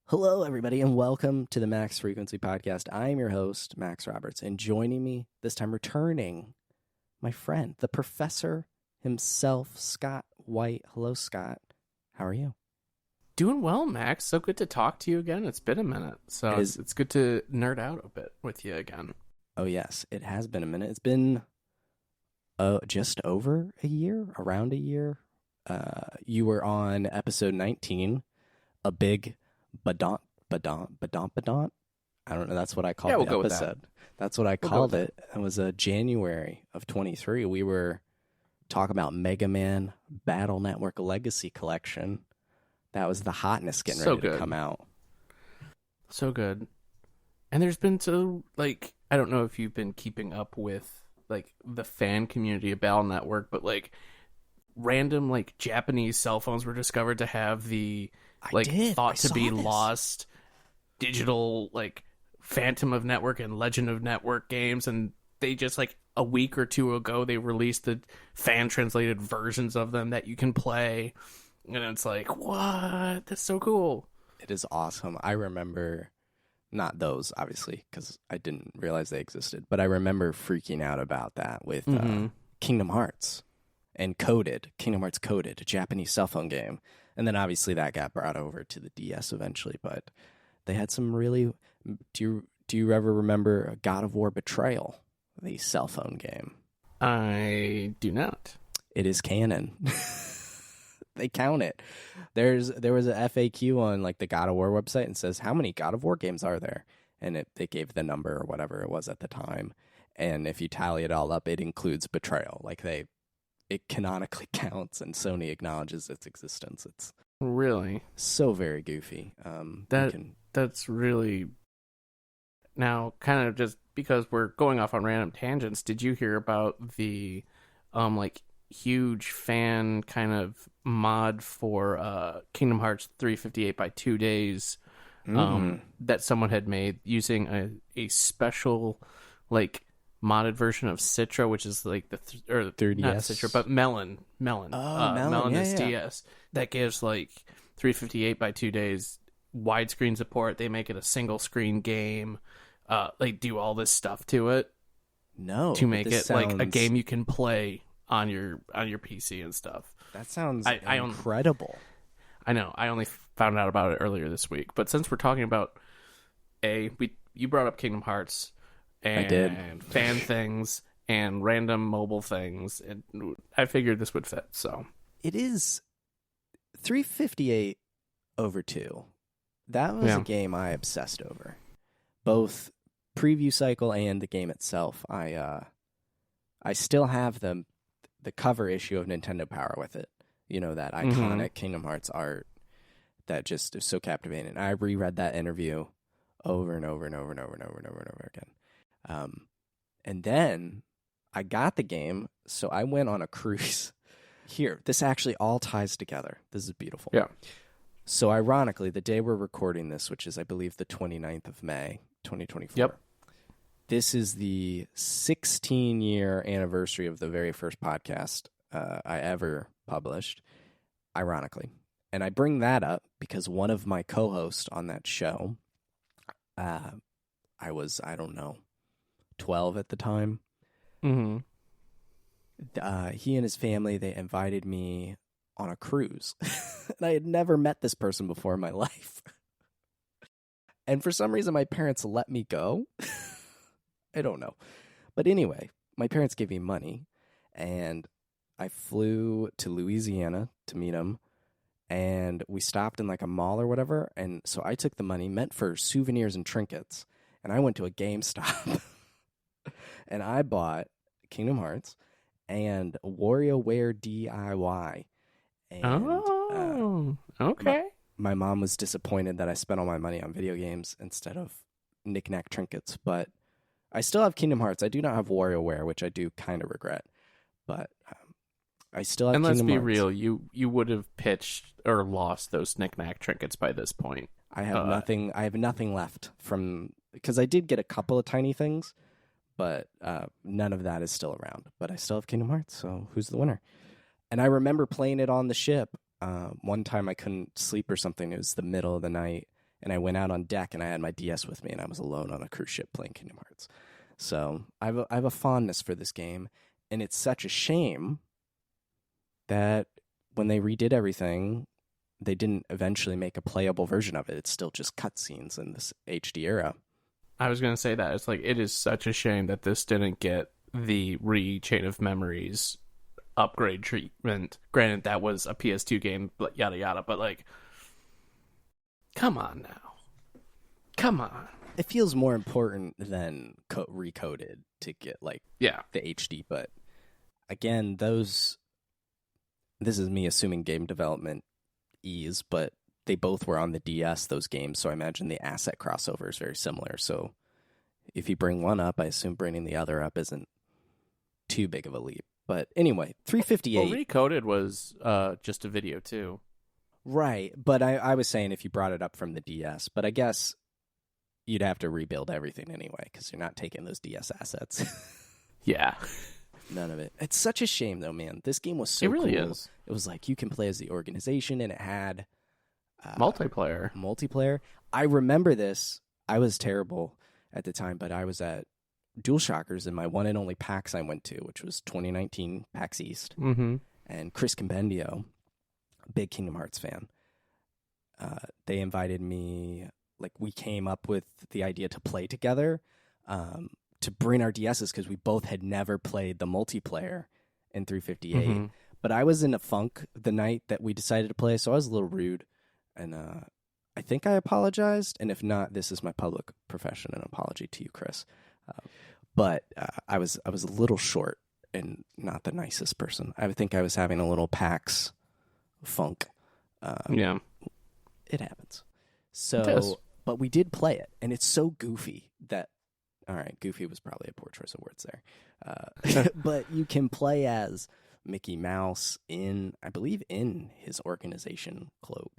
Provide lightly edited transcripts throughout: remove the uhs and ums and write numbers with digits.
Hello, everybody, and welcome to the Max Frequency Podcast. I am your host, Max Roberts, and joining me this time, returning, my friend, the professor himself, Scott White. Hello, Scott. How are you? Doing well, Max. So good to talk to you again. It's been a minute, so it's good to nerd out a bit with you again. Oh, yes, it has been a minute. It's been just over a year, around a year. You were on episode 19, a big badont. I don't know. That's what I called the episode. That's what I called it. It was January of 23. We were talking about Mega Man Battle Network Legacy Collection. That was the hotness getting ready to come out. So good. And there's been I don't know if you've been keeping up with the fan community of Battle Network, but random Japanese cell phones were discovered to have the thought to be lost digital Phantom of Network and Legend of Network games, and they just a week or two ago they released the fan translated versions of them that you can play, and it's what? That's so cool. It is awesome. I remember not those obviously because I didn't realize they existed, but I remember freaking out about that with Kingdom Hearts and Kingdom Hearts Coded, a Japanese cell phone game. And then obviously that got brought over to the DS eventually, but they had some really... Do you ever remember God of War Betrayal, the cell phone game? I do not. It is canon. They count it. There was a FAQ on the God of War website and says, how many God of War games are there? And they gave the number or whatever it was at the time. And if you tally it all up, it includes Betrayal. It canonically counts, and Sony acknowledges its existence. It's really so very goofy. That's really... Now, kind of just because we're going off on random tangents, did you hear about the huge fan kind of mod for Kingdom Hearts 358 by 2 days that someone had made using a special modded version of Citra, which is the 3DS, not Citra, but Melon. Melon is DS. That gives 358 by 2 days widescreen support. They make it a single screen game. They do all this stuff to it. To make it a game you can play on your PC and stuff. That sounds incredible. I know. I only found out about it earlier this week. But since we're talking about you brought up Kingdom Hearts. And I did. Fan things and random mobile things, and I figured this would fit. So it is 358 over 2. That was a game I obsessed over, both preview cycle and the game itself. I still have the cover issue of Nintendo Power with it. You know, that iconic Kingdom Hearts art that just is so captivating. I reread that interview over and over and over and over and over and over and over again. And then I got the game, so I went on a cruise. Here, this actually all ties together. This is beautiful. Yeah. So ironically, the day we're recording this, which is, I believe, the 29th of May, 2024. Yep. This is the 16-year anniversary of the very first podcast I ever published, ironically. And I bring that up because one of my co-hosts on that show, I was, 12 at the time. Mm-hmm. He and his family, they invited me on a cruise. And I had never met this person before in my life. And for some reason, my parents let me go. I don't know. But anyway, my parents gave me money, and I flew to Louisiana to meet him, and we stopped in a mall or whatever, and so I took the money meant for souvenirs and trinkets, and I went to a GameStop. And I bought Kingdom Hearts and WarioWare DIY. And, okay. My mom was disappointed that I spent all my money on video games instead of knick-knack trinkets. But I still have Kingdom Hearts. I do not have WarioWare, which I do kind of regret. But I still have Kingdom Hearts. And let's be real, you would have pitched or lost those knick-knack trinkets by this point. I have nothing. I have nothing left from... Because I did get a couple of tiny things, but none of that is still around. But I still have Kingdom Hearts, so who's the winner? And I remember playing it on the ship. One time I couldn't sleep or something. It was the middle of the night, and I went out on deck and I had my DS with me and I was alone on a cruise ship playing Kingdom Hearts. So I have a fondness for this game, and it's such a shame that when they redid everything, they didn't eventually make a playable version of it. It's still just cutscenes in this HD era. I was gonna say that it's like it is such a shame that this didn't get the Chain of Memories upgrade treatment. Granted, that was a PS2 game, but yada yada. But like, come on now, come on. It feels more important than recoded to get like Yeah, the HD. But again, this is me assuming game development ease, but they both were on the DS, those games, so I imagine the asset crossover is very similar. So if you bring one up, I assume bringing the other up isn't too big of a leap. But anyway, 358. Well, Recoded was just a video too. Right, but I was saying if you brought it up from the DS, but I guess you'd have to rebuild everything anyway because you're not taking those DS assets. Yeah. None of it. It's such a shame, though, man. This game was so It really cool. is. It was like you can play as the organization, and it had Multiplayer. I remember this. I was terrible at the time, but I was at DualShockers in my one and only PAX I went to, which was 2019 PAX East. Mm-hmm. And Chris Compendio, a big Kingdom Hearts fan, they invited me. Like, we came up with the idea to play together, to bring our DSs because we both had never played the multiplayer in 358. Mm-hmm. But I was in a funk the night that we decided to play, so I was a little rude. And I think I apologized. And if not, this is my public profession, an apology to you, Chris. But I was a little short and not the nicest person. I think I was having a little PAX funk. Yeah. It happens. So, but we did play it, and it's so goofy that, all right, goofy was probably a poor choice of words there. But you can play as Mickey Mouse I believe in his organization cloak.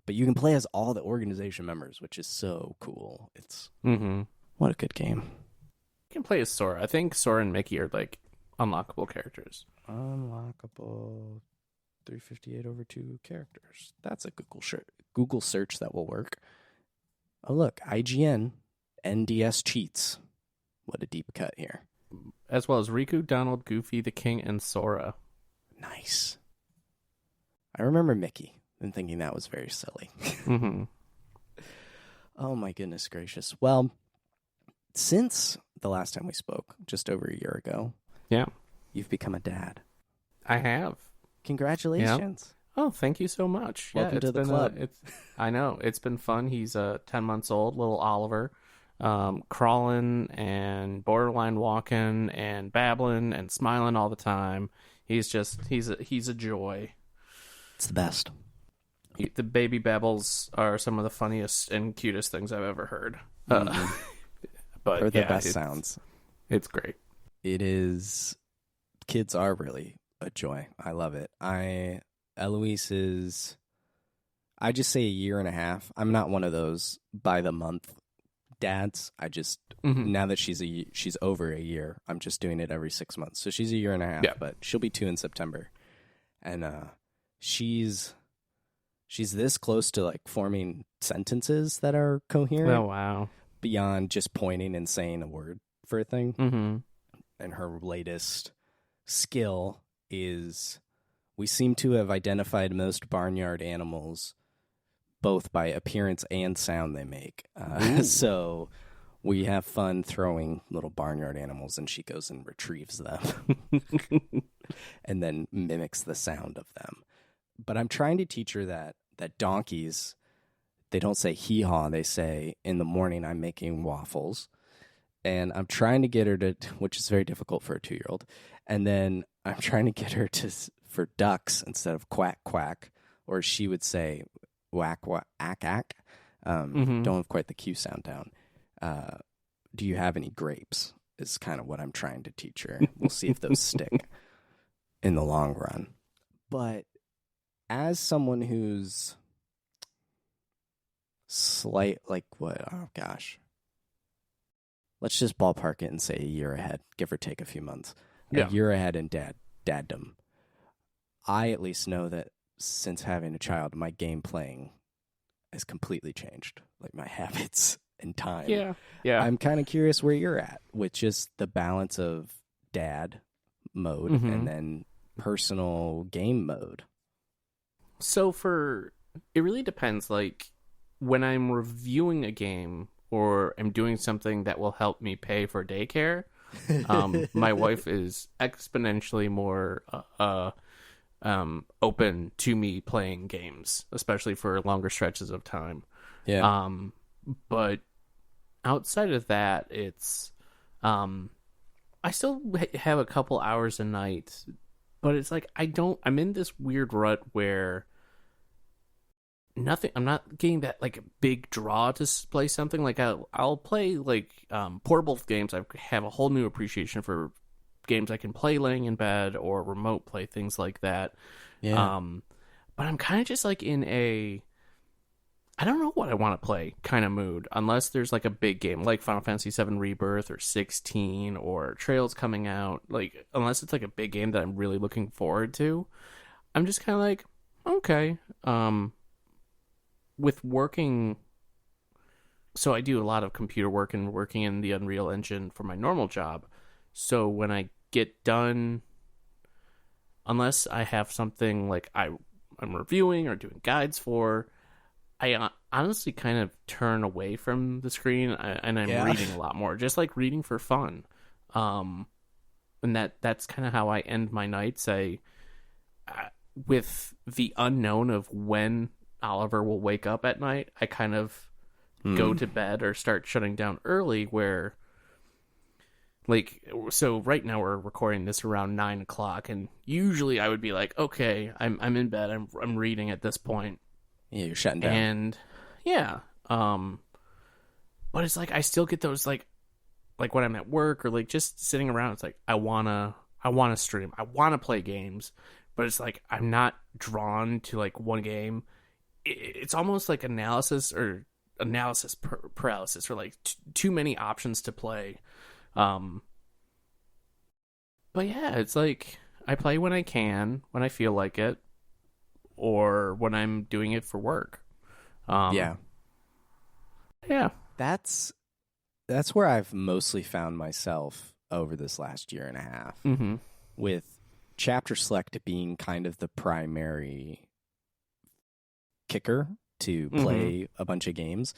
But you can play as all the organization members, which is so cool. It's what a good game. You can play as Sora. I think Sora and Mickey are like unlockable characters. Unlockable 358 over 2 characters. That's a Google search that will work. Oh, look, IGN, NDS cheats. What a deep cut here. As well as Riku, Donald, Goofy, the King, and Sora. Nice. I remember Mickey and thinking that was very silly. Mm-hmm. Oh, my goodness gracious. Well, since the last time we spoke, just over a year ago, yeah, you've become a dad. I have. Congratulations. Yeah. Oh, thank you so much. Welcome to the club. I know. It's been fun. He's 10 months old, little Oliver, crawling and borderline walking and babbling and smiling all the time. He's a joy. It's the best. The baby babbles are some of the funniest and cutest things I've ever heard. But or the best sounds. It's great. It is. Kids are really a joy. I love it. Eloise is, I just say a year and a half. I'm not one of those by the month dads. I just, now that she's over a year, I'm just doing it every 6 months. So she's a year and a half, but she'll be 2 in September. And she's this close to like forming sentences that are coherent. Oh, wow. Beyond just pointing and saying a word for a thing. Mm-hmm. And her latest skill is, we seem to have identified most barnyard animals both by appearance and sound they make. So we have fun throwing little barnyard animals, and she goes and retrieves them and then mimics the sound of them. But I'm trying to teach her that donkeys, they don't say hee-haw, they say, in the morning I'm making waffles. And I'm trying to get her to, which is very difficult for a 2-year-old. And then I'm trying to get her for ducks instead of quack, quack. Or she would say whack, whack, ack, ack. Don't have quite the Q sound down. Do you have any grapes? Is kind of what I'm trying to teach her. We'll see if those stick in the long run. But as someone who's oh gosh. Let's just ballpark it and say a year ahead, give or take a few months. Yeah. A year ahead in daddom. I at least know that since having a child, my game playing has completely changed. like my habits and time. Yeah. Yeah. I'm kind of curious where you're at with just the balance of dad mode and Mm-hmm. then personal game mode. So it really depends. Like when I'm reviewing a game or I'm doing something that will help me pay for daycare, my wife is exponentially more open to me playing games, especially for longer stretches of time. Yeah. Um, but outside of that, it's I still have a couple hours a night, but it's like I'm in this weird rut where I'm not getting that like big draw to play something. Like I'll play like portable games. I have a whole new appreciation for games I can play laying in bed or remote play, things like that. Yeah. Um, but I'm kind of just like in a I don't know what I want to play kind of mood unless there's like a big game like Final Fantasy VII Rebirth or 16 or Trails coming out. Like unless it's like a big game that I'm really looking forward to, I'm just kind of like okay. With working, so I do a lot of computer work and working in the Unreal Engine for my normal job. So when I get done, unless I have something like I'm reviewing or doing guides for, I honestly kind of turn away from the screen and I'm Yeah. reading a lot more, just like reading for fun. Um, and that's kind of how I end my nights. With the unknown of when Oliver will wake up at night, I kind of go to bed or start shutting down early. Where, like, so right now we're recording this around 9 o'clock, and usually I would be like, okay, I'm in bed, I'm reading at this point, Yeah, you're shutting down. and yeah, but it's like I still get those like when I'm at work or like just sitting around. It's like I wanna stream, I wanna play games, but it's like I'm not drawn to like one game. It's almost like analysis paralysis, or like too many options to play. Um, but yeah, it's like I play when I can, when I feel like it, or when I'm doing it for work. Um, Yeah. yeah. That's where I've mostly found myself over this last year and a half, Mm-hmm. with chapter select being kind of the primary kicker to play a bunch of games.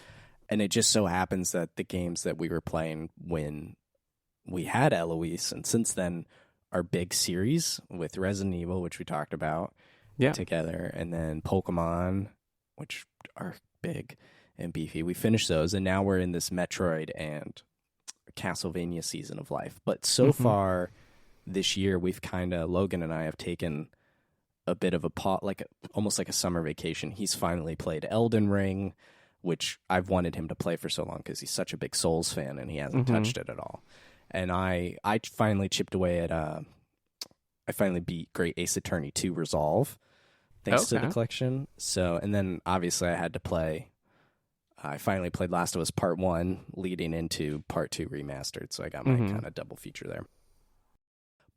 And it just so happens that the games that we were playing when we had Eloise, and since then, our big series with Resident Evil, which we talked about Yeah. together, and then Pokemon, which are big and beefy. We finished those, and now we're in this Metroid and Castlevania season of life. But so far this year, we've Logan and I have taken a bit of a pot, almost like a summer vacation. He's finally played Elden Ring, which I've wanted him to play for so long because he's such a big Souls fan and he hasn't touched it at all. And I finally chipped away at I finally beat Great Ace Attorney 2 Resolve thanks to the collection. So, and then obviously I had to play. I finally played Last of Us Part 1 leading into Part 2 Remastered, so I got my kind of double feature there.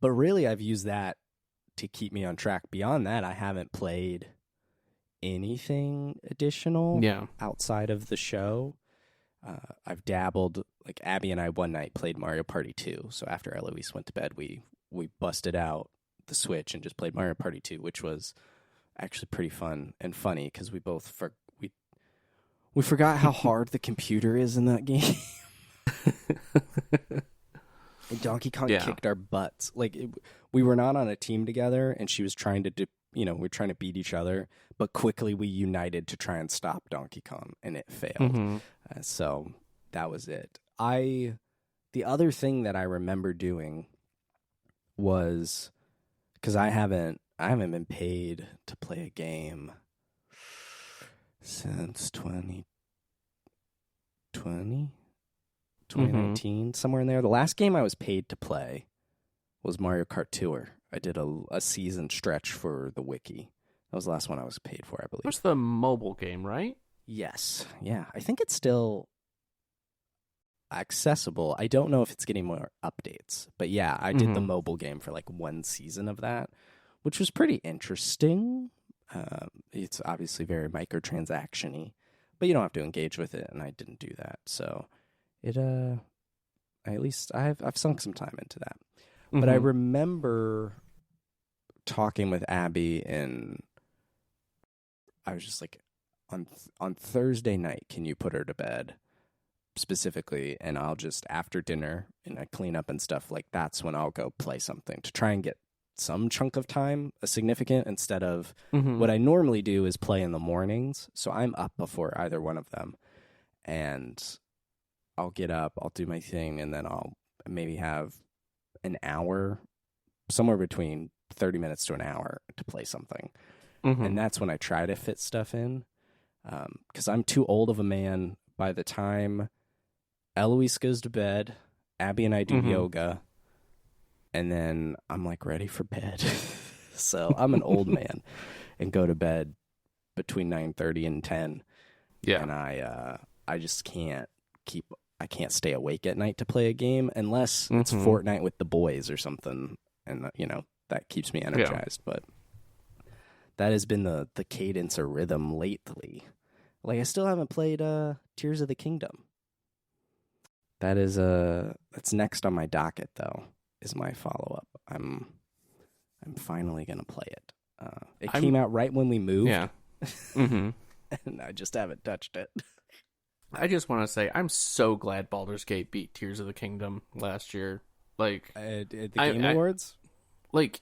But really, I've used that to keep me on track. Beyond that, I haven't played anything additional outside of the show. I've dabbled, like Abby and I one night played Mario Party 2. So after Eloise went to bed, we busted out the Switch and just played Mario Party 2, which was actually pretty fun and funny because we both we forgot how hard the computer is in that game. And Donkey Kong kicked our butts. We were not on a team together, and she was trying to we're trying to beat each other, but quickly we united to try and stop Donkey Kong, and it failed. So that was it. The other thing that I remember doing was, because I haven't been paid to play a game since 2019, somewhere in there. The last game I was paid to play was Mario Kart Tour. I did a season stretch for the wiki. That was the last one I was paid for, I believe. That's the mobile game, right? Yes. Yeah. I think it's still accessible. I don't know if it's getting more updates. But yeah, I did the mobile game for like one season of that, which was pretty interesting. It's obviously very microtransaction-y, but you don't have to engage with it, and I didn't do that. So it at least I've sunk some time into that. But I remember talking with Abby, and I was just like, on Thursday night, can you put her to bed specifically? And I'll just, after dinner and I clean up and stuff, like that's when I'll go play something to try and get some chunk of time, a significant, instead of what I normally do is play in the mornings. So I'm up before either one of them, and I'll get up, I'll do my thing, and then I'll maybe have an hour, somewhere between 30 minutes to an hour to play something. And that's when I try to fit stuff in, because I'm too old of a man. By the time Eloise goes to bed, Abby and I do yoga, and then I'm like ready for bed. So I'm an old man and go to bed between 9:30 and 10. Yeah. And I just can't stay awake at night to play a game unless it's Fortnite with the boys or something, and that keeps me energized. Yeah. But that has been the cadence or rhythm lately. Like, I still haven't played Tears of the Kingdom. That's next on my docket, though, is my follow-up. I'm finally going to play it. It came out right when we moved. Yeah. And I just haven't touched it. I just want to say, I'm so glad Baldur's Gate beat Tears of the Kingdom last year. Like, at the Game Awards? Like,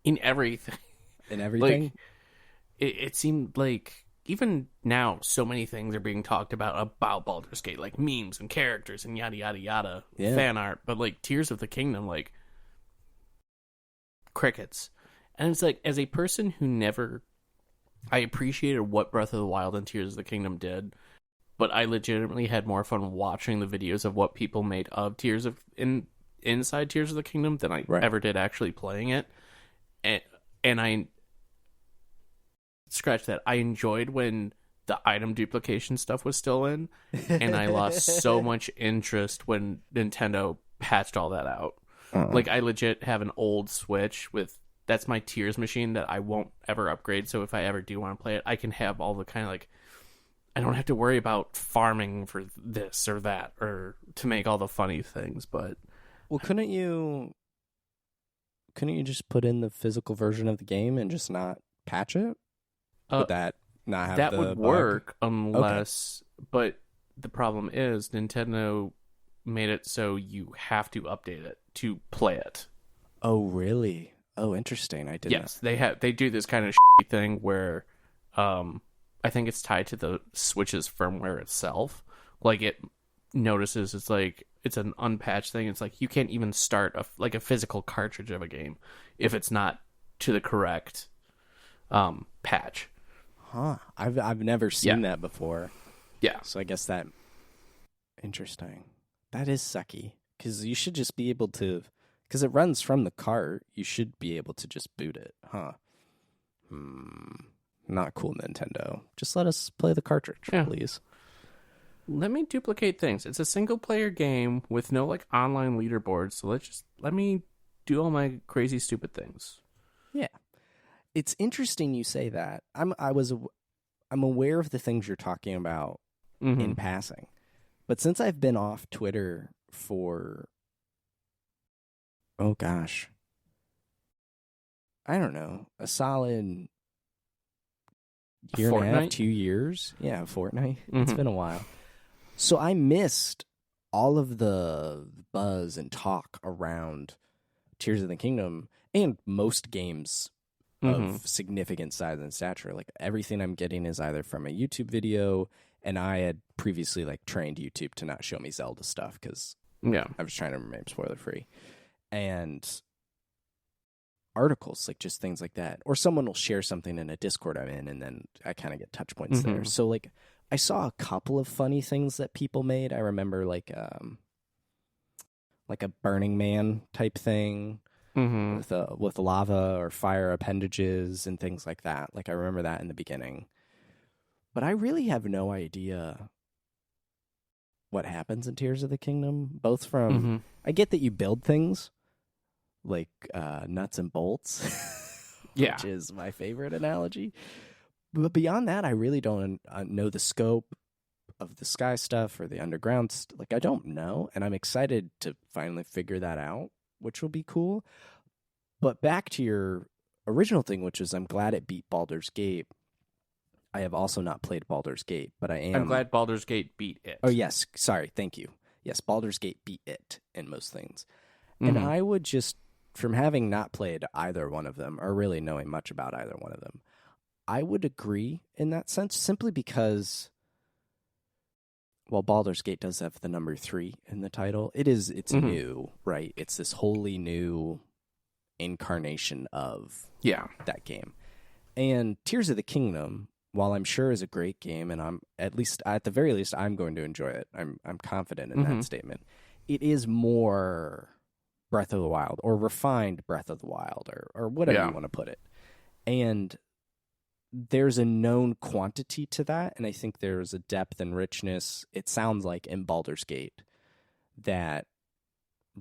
in everything. In everything? Like, it seemed like, even now, so many things are being talked about Baldur's Gate, like memes and characters and yada, yada, yada, fan art. But, like, Tears of the Kingdom, like, crickets. And it's like, as a person who I appreciated what Breath of the Wild and Tears of the Kingdom did, but I legitimately had more fun watching the videos of what people made of inside Tears of the Kingdom than I ever did actually playing it. And I scratch that. I enjoyed when the item duplication stuff was still in, and I lost so much interest when Nintendo patched all that out. Like, I legit have an old Switch that's my Tears machine that I won't ever upgrade. So if I ever do want to play it, I can have all the kind of like, I don't have to worry about farming for this or that or to make all the funny things. But well, couldn't you just put in the physical version of the game and just not patch it? Would that not have that the would bug? work unless, but the problem is Nintendo made it so you have to update it to play it. Oh, really? Oh, interesting. I didn't. Yes, they do this kind of thing where, I think it's tied to the Switch's firmware itself. Like, it notices it's like it's an unpatched thing. It's like you can't even start a physical cartridge of a game if it's not to the correct patch. Huh. I've never seen that before. Yeah. So I guess that interesting. That is sucky, because you should just be able to, because it runs from the cart. You should be able to just boot it, huh? Not cool, Nintendo. Just let us play the cartridge, please. Let me duplicate things. It's a single player game with no like online leaderboard, so let me do all my crazy stupid things. Yeah. It's interesting you say that. I'm aware of the things you're talking about in passing. But since I've been off Twitter for, oh gosh, I don't know, a solid year and a half, 2 years. Yeah, a fortnight. It's been a while. So I missed all of the buzz and talk around Tears of the Kingdom and most games of significant size and stature. Like, everything I'm getting is either from a YouTube video, and I had previously like trained YouTube to not show me Zelda stuff because I was trying to remain spoiler free, and articles, like just things like that, or someone will share something in a Discord I'm in, and then I kind of get touch points there. So like, I saw a couple of funny things that people made. I remember like a Burning Man type thing with lava or fire appendages and things like that. Like, I remember that in the beginning. But I really have no idea what happens in Tears of the Kingdom. Both from, I get that you build things like nuts and bolts, which is my favorite analogy. But beyond that, I really don't know the scope of the sky stuff or the underground like I don't know, and I'm excited to finally figure that out, which will be cool. But back to your original thing, which is I'm glad it beat Baldur's Gate. I have also not played Baldur's Gate, but I am. I'm glad Baldur's Gate beat it. Oh yes, sorry, thank you. Yes, Baldur's Gate beat it in most things. Mm-hmm. And I would just, from having not played either one of them or really knowing much about either one of them, I would agree in that sense, simply because, well, Baldur's Gate does have the number 3 in the title. It's Mm-hmm. new, right? It's this wholly new incarnation of that game. And Tears of the Kingdom, while I'm sure is a great game, and I'm at the very least I'm going to enjoy it. I'm confident in that statement. It is more Breath of the Wild, or refined Breath of the Wild, or whatever you want to put it. And there's a known quantity to that, and I think there's a depth and richness, it sounds like, in Baldur's Gate that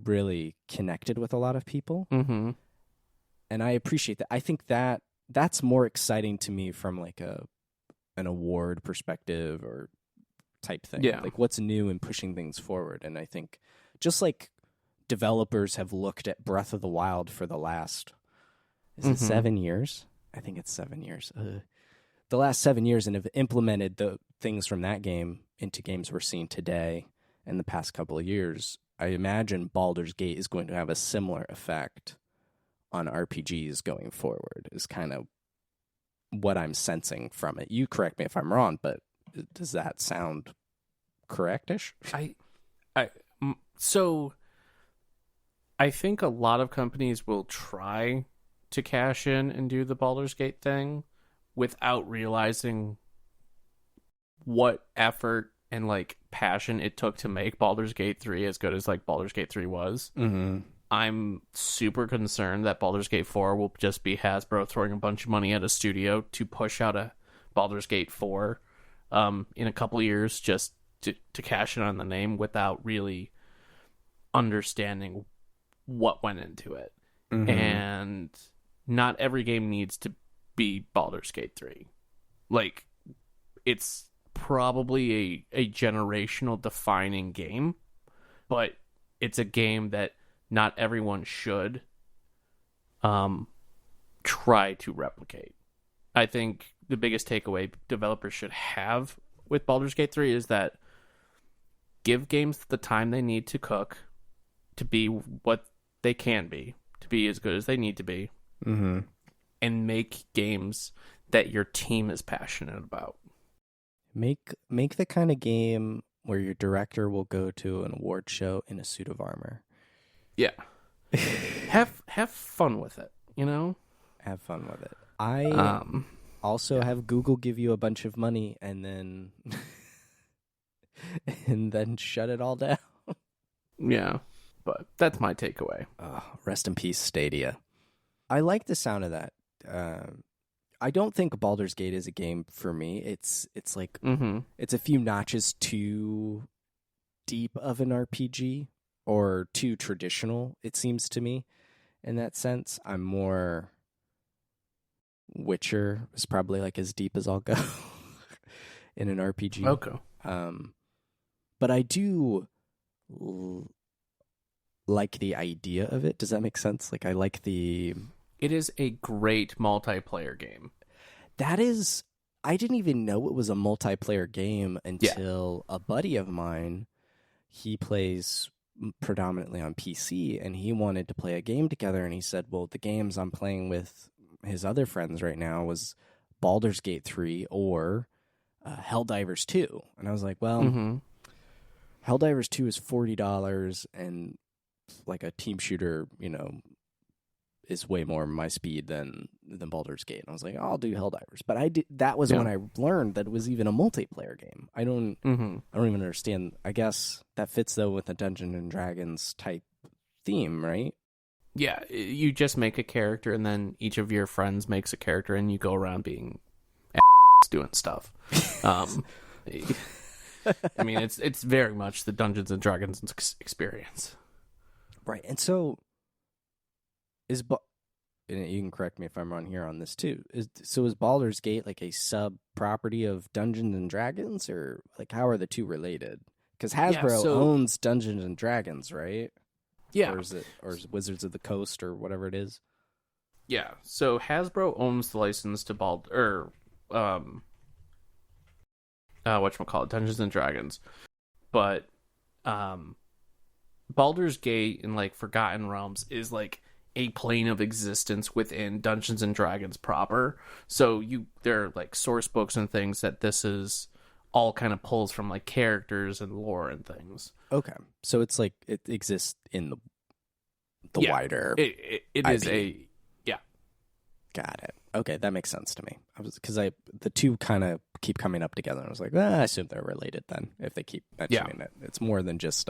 really connected with a lot of people. Mm-hmm. And I appreciate that. I think that's more exciting to me from like an award perspective or type thing. Yeah. Like what's new and pushing things forward. And I think just like developers have looked at Breath of the Wild for the last, is it 7 years? I think it's 7 years. The last 7 years, and have implemented the things from that game into games we're seeing today and the past couple of years. I imagine Baldur's Gate is going to have a similar effect on RPGs going forward, is kind of what I'm sensing from it. You correct me if I'm wrong, but does that sound correctish? So I think a lot of companies will try to cash in and do the Baldur's Gate thing without realizing what effort and like passion it took to make Baldur's Gate 3 as good as like Baldur's Gate 3 was. Mm-hmm. I'm super concerned that Baldur's Gate 4 will just be Hasbro throwing a bunch of money at a studio to push out a Baldur's Gate 4 in a couple years just to cash in on the name without really understanding what went into it. Mm-hmm. And not every game needs to be Baldur's Gate 3. Like, it's probably a generational defining game, but it's a game that not everyone should try to replicate. I think the biggest takeaway developers should have with Baldur's Gate 3 is that give games the time they need to cook to be what they can be, to be as good as they need to be, and make games that your team is passionate about. Make the kind of game where your director will go to an award show in a suit of armor. Yeah. have fun with it, you know? Have fun with it. I also have Google give you a bunch of money and then shut it all down. Yeah. But that's my takeaway. Rest in peace, Stadia. I like the sound of that. I don't think Baldur's Gate is a game for me. It's like it's a few notches too deep of an RPG or too traditional, it seems to me. In that sense, I'm more Witcher is probably like as deep as I'll go in an RPG. Okay. But I do like the idea of it. Does that make sense? Like I like the... It is a great multiplayer game. That is... I didn't even know it was a multiplayer game until a buddy of mine, he plays predominantly on PC, and he wanted to play a game together, and he said, well, the games I'm playing with his other friends right now was Baldur's Gate 3 or Helldivers 2. And I was like, well, Helldivers 2 is $40, and like a team shooter, you know, is way more my speed than Baldur's Gate. And I was like, I'll do Helldivers. But that was when I learned that it was even a multiplayer game. I don't even understand. I guess that fits though with a Dungeons and Dragons type theme, right? Yeah, you just make a character and then each of your friends makes a character and you go around being doing stuff. I mean, it's very much the Dungeons and Dragons experience. Right. And so and you can correct me if I'm wrong here on this too. Is Baldur's Gate like a sub property of Dungeons and Dragons, or like how are the two related? Because Yeah, Hasbro so owns Dungeons and Dragons, right? yeah, Or is it Wizards of the Coast or whatever it is? yeah. So Hasbro owns the license to Baldur, or whatchamacallit, Dungeons and Dragons. But Baldur's Gate and like Forgotten Realms is like a plane of existence within Dungeons and Dragons proper. So there are like source books and things that this is all kind of pulls from like characters and lore and things. Okay, so it's like it exists in the Yeah, wider. it is a yeah. Got it. Okay, that makes sense to me. The two kind of keep coming up together, and I was like, I assume they're related then. If they keep mentioning it, it's more than just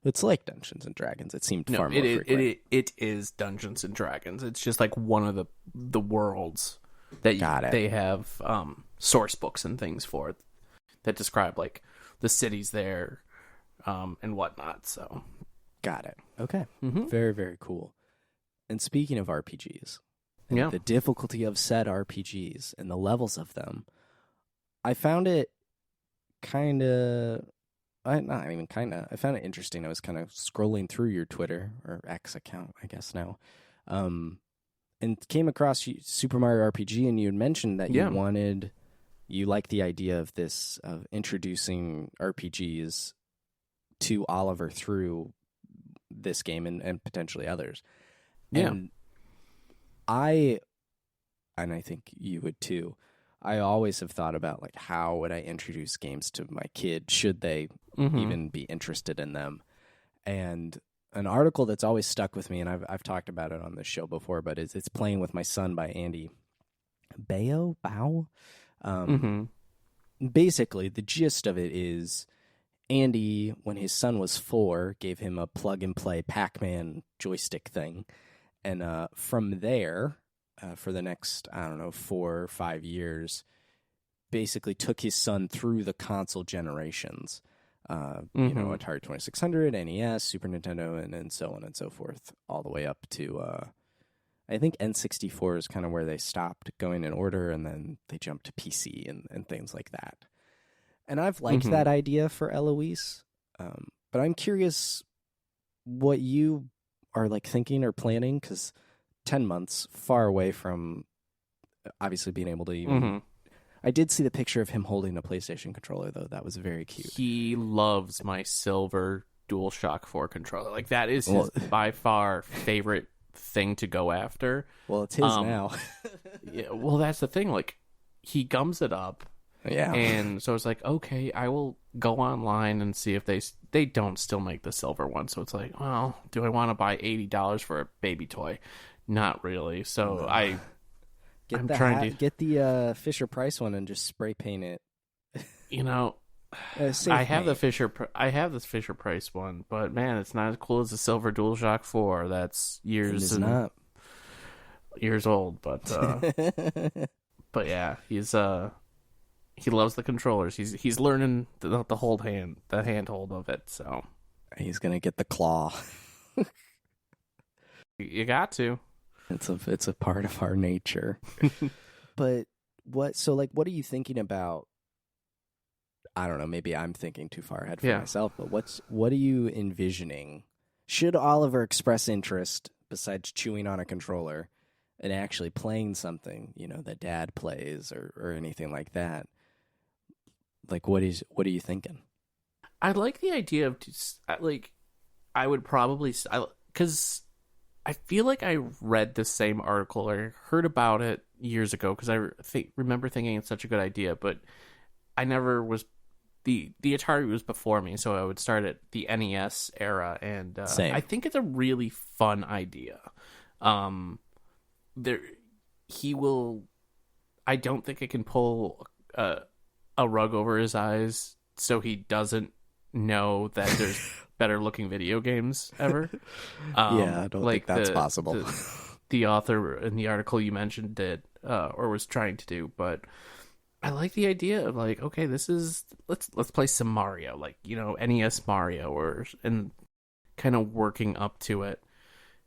it's like Dungeons and Dragons. It seemed far more frequent. It is Dungeons and Dragons. It's just like one of the worlds that they have source books and things for that describe like the cities there and whatnot. So got it. Okay, mm-hmm. Very, very cool. And speaking of RPGs, and the difficulty of said RPGs and the levels of them, I found it kind of. Not even kind of. I found it interesting. I was kind of scrolling through your Twitter or X account, I guess now, and came across Super Mario RPG, and you had mentioned that you like the idea of this of introducing RPGs to Oliver through this game and potentially others. Yeah, and I think you would too. I always have thought about like how would I introduce games to my kid should they even be interested in them. And an article that's always stuck with me, and I've talked about it on this show before, but it's Playing with My Son by Andy Bao. Basically, the gist of it is Andy, when his son was 4, gave him a plug-and-play Pac-Man joystick thing. And from there, for the next, 4 or 5 years, basically took his son through the console generations. Atari 2600, NES, Super Nintendo, and so on and so forth, all the way up to, I think N64 is kind of where they stopped going in order, and then they jumped to PC and things like that. And I've liked that idea for Eloise, but I'm curious what you are like thinking or planning, because 10 months, far away from obviously being able to even... I did see the picture of him holding a PlayStation controller, though. That was very cute. He loves my silver DualShock 4 controller. Like, that is his by far favorite thing to go after. Well, it's his now. Yeah, well, that's the thing. Like, he gums it up. Yeah. And so it's like, okay, I will go online and see if they don't still make the silver one. So it's like, well, do I want to buy $80 for a baby toy? Not really. So I'm trying to get the Fisher Price one and just spray paint it. I have the Fisher Price one, but man, it's not as cool as the silver DualShock 4. That's years old, but but yeah, he loves the controllers. He's learning the handhold of it. So he's gonna get the claw. You got to. It's a part of our nature. But what are you thinking about? I don't know, maybe I'm thinking too far ahead for myself, but what are you envisioning? Should Oliver express interest besides chewing on a controller and actually playing something, that Dad plays or anything like that? Like what are you thinking? I like the idea of I would probably, because I feel like I read the same article or heard about it years ago, because I remember thinking it's such a good idea, but I never was. The Atari was before me, so I would start at the NES era, and I think it's a really fun idea. He will. I don't think it can pull a rug over his eyes, so he doesn't know that there's better looking video games ever. I don't think that's possible. The author in the article you mentioned did, or was trying to do, but I like the idea of like, okay, let's play some Mario, like, NES Mario, and kind of working up to it.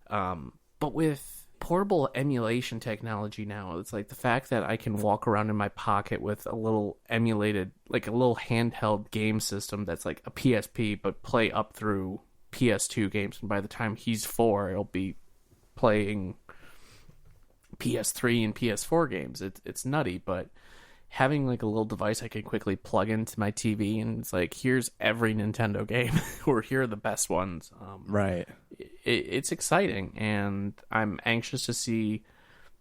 But with portable emulation technology now. It's like the fact that I can walk around in my pocket with a little emulated, like a little handheld game system that's like a PSP, but play up through PS2 games. And by the time he's 4, it'll be playing PS3 and PS4 games. It's nutty, but having like a little device I can quickly plug into my TV and it's like, here's every Nintendo game, or here are the best ones. Right. It's exciting, and I'm anxious to see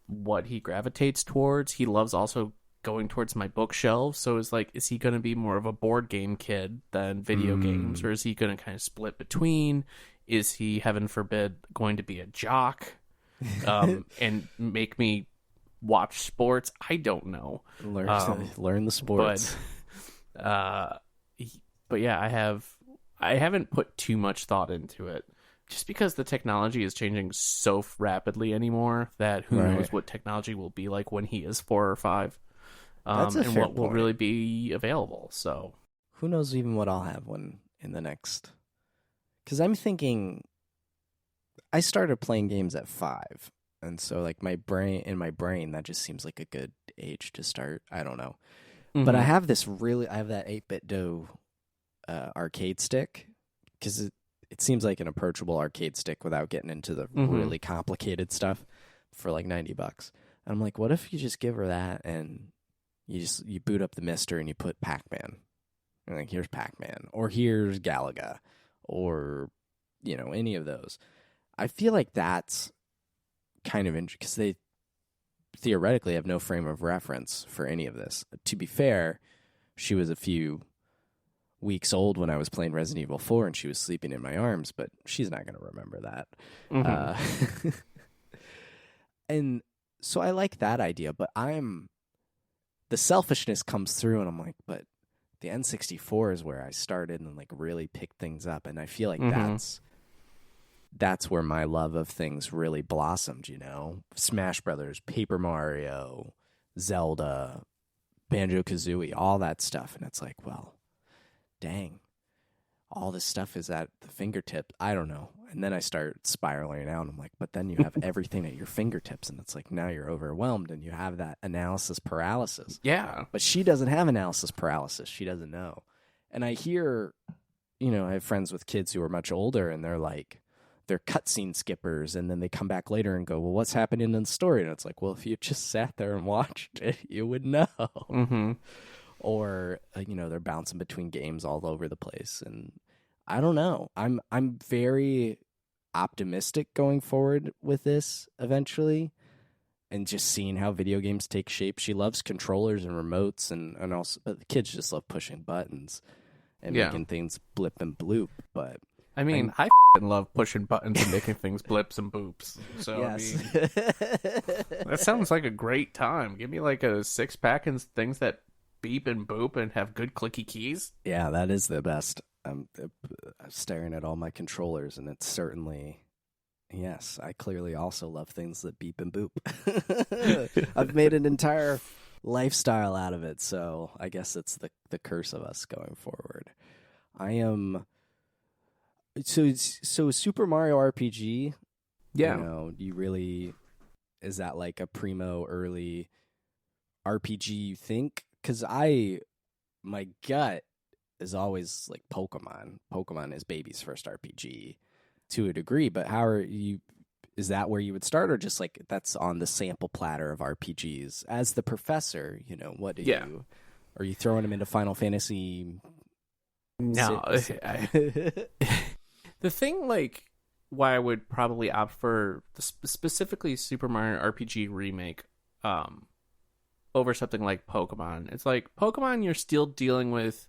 what he gravitates towards. He loves also going towards my bookshelves, so it's like, is he going to be more of a board game kid than video games, or is he going to kind of split between? Is he, heaven forbid, going to be a jock and make me watch sports? I don't know. Learn the sports. But yeah, I haven't put too much thought into it, just because the technology is changing so rapidly anymore that who knows what technology will be like when he is 4 or 5, and what will really be available. So who knows even what I'll have when in the next. Because I'm thinking, I started playing games at 5. And so, like, my brain, that just seems like a good age to start. I don't know. Mm-hmm. But I have that 8-bit Do arcade stick, because it seems like an approachable arcade stick without getting into the really complicated stuff for like $90. And I'm like, what if you just give her that and you boot up the Mister and you put Pac-Man? And like, here's Pac-Man, or here's Galaga, or, you know, any of those. I feel like that's kind of interesting, because they theoretically have no frame of reference for any of this. To be fair, she was a few weeks old when I was playing Resident Evil 4 and she was sleeping in my arms, but she's not going to remember that. And so I like that idea, but the selfishness comes through, and I'm like, but the N64 is where I started and like really picked things up, and I feel like that's where my love of things really blossomed, you know? Smash Brothers, Paper Mario, Zelda, Banjo-Kazooie, all that stuff. And it's like, well, dang, all this stuff is at the fingertip. I don't know. And then I start spiraling out. And I'm like, but then you have everything at your fingertips. And it's like, now you're overwhelmed and you have that analysis paralysis. Yeah. But she doesn't have analysis paralysis. She doesn't know. And I hear, you know, I have friends with kids who are much older, and they're cutscene skippers, and then they come back later and go, well, what's happening in the story? And it's like, well, if you just sat there and watched it, you would know. Or, you know, they're bouncing between games all over the place. And I don't know. I'm very optimistic going forward with this eventually, and just seeing how video games take shape. She loves controllers and remotes, and also, but the kids just love pushing buttons and making things blip and bloop. But I mean, I love pushing buttons and making things blips and boops. So, yes. I mean, that sounds like a great time. Give me like a 6-pack and things that beep and boop and have good clicky keys. Yeah, that is the best. I'm staring at all my controllers, and it's certainly, yes, I clearly also love things that beep and boop. I've made an entire lifestyle out of it, so I guess it's the curse of us going forward. I am... So Super Mario RPG, yeah. You know, is that like a primo early RPG you think? Because my gut is always like Pokemon. Pokemon is baby's first RPG to a degree, but is that where you would start, or just like that's on the sample platter of RPGs? As the professor, you know, are you throwing them into Final Fantasy? No. The thing, like, why I would probably opt for specifically Super Mario RPG Remake over something like Pokemon. It's like, Pokemon, you're still dealing with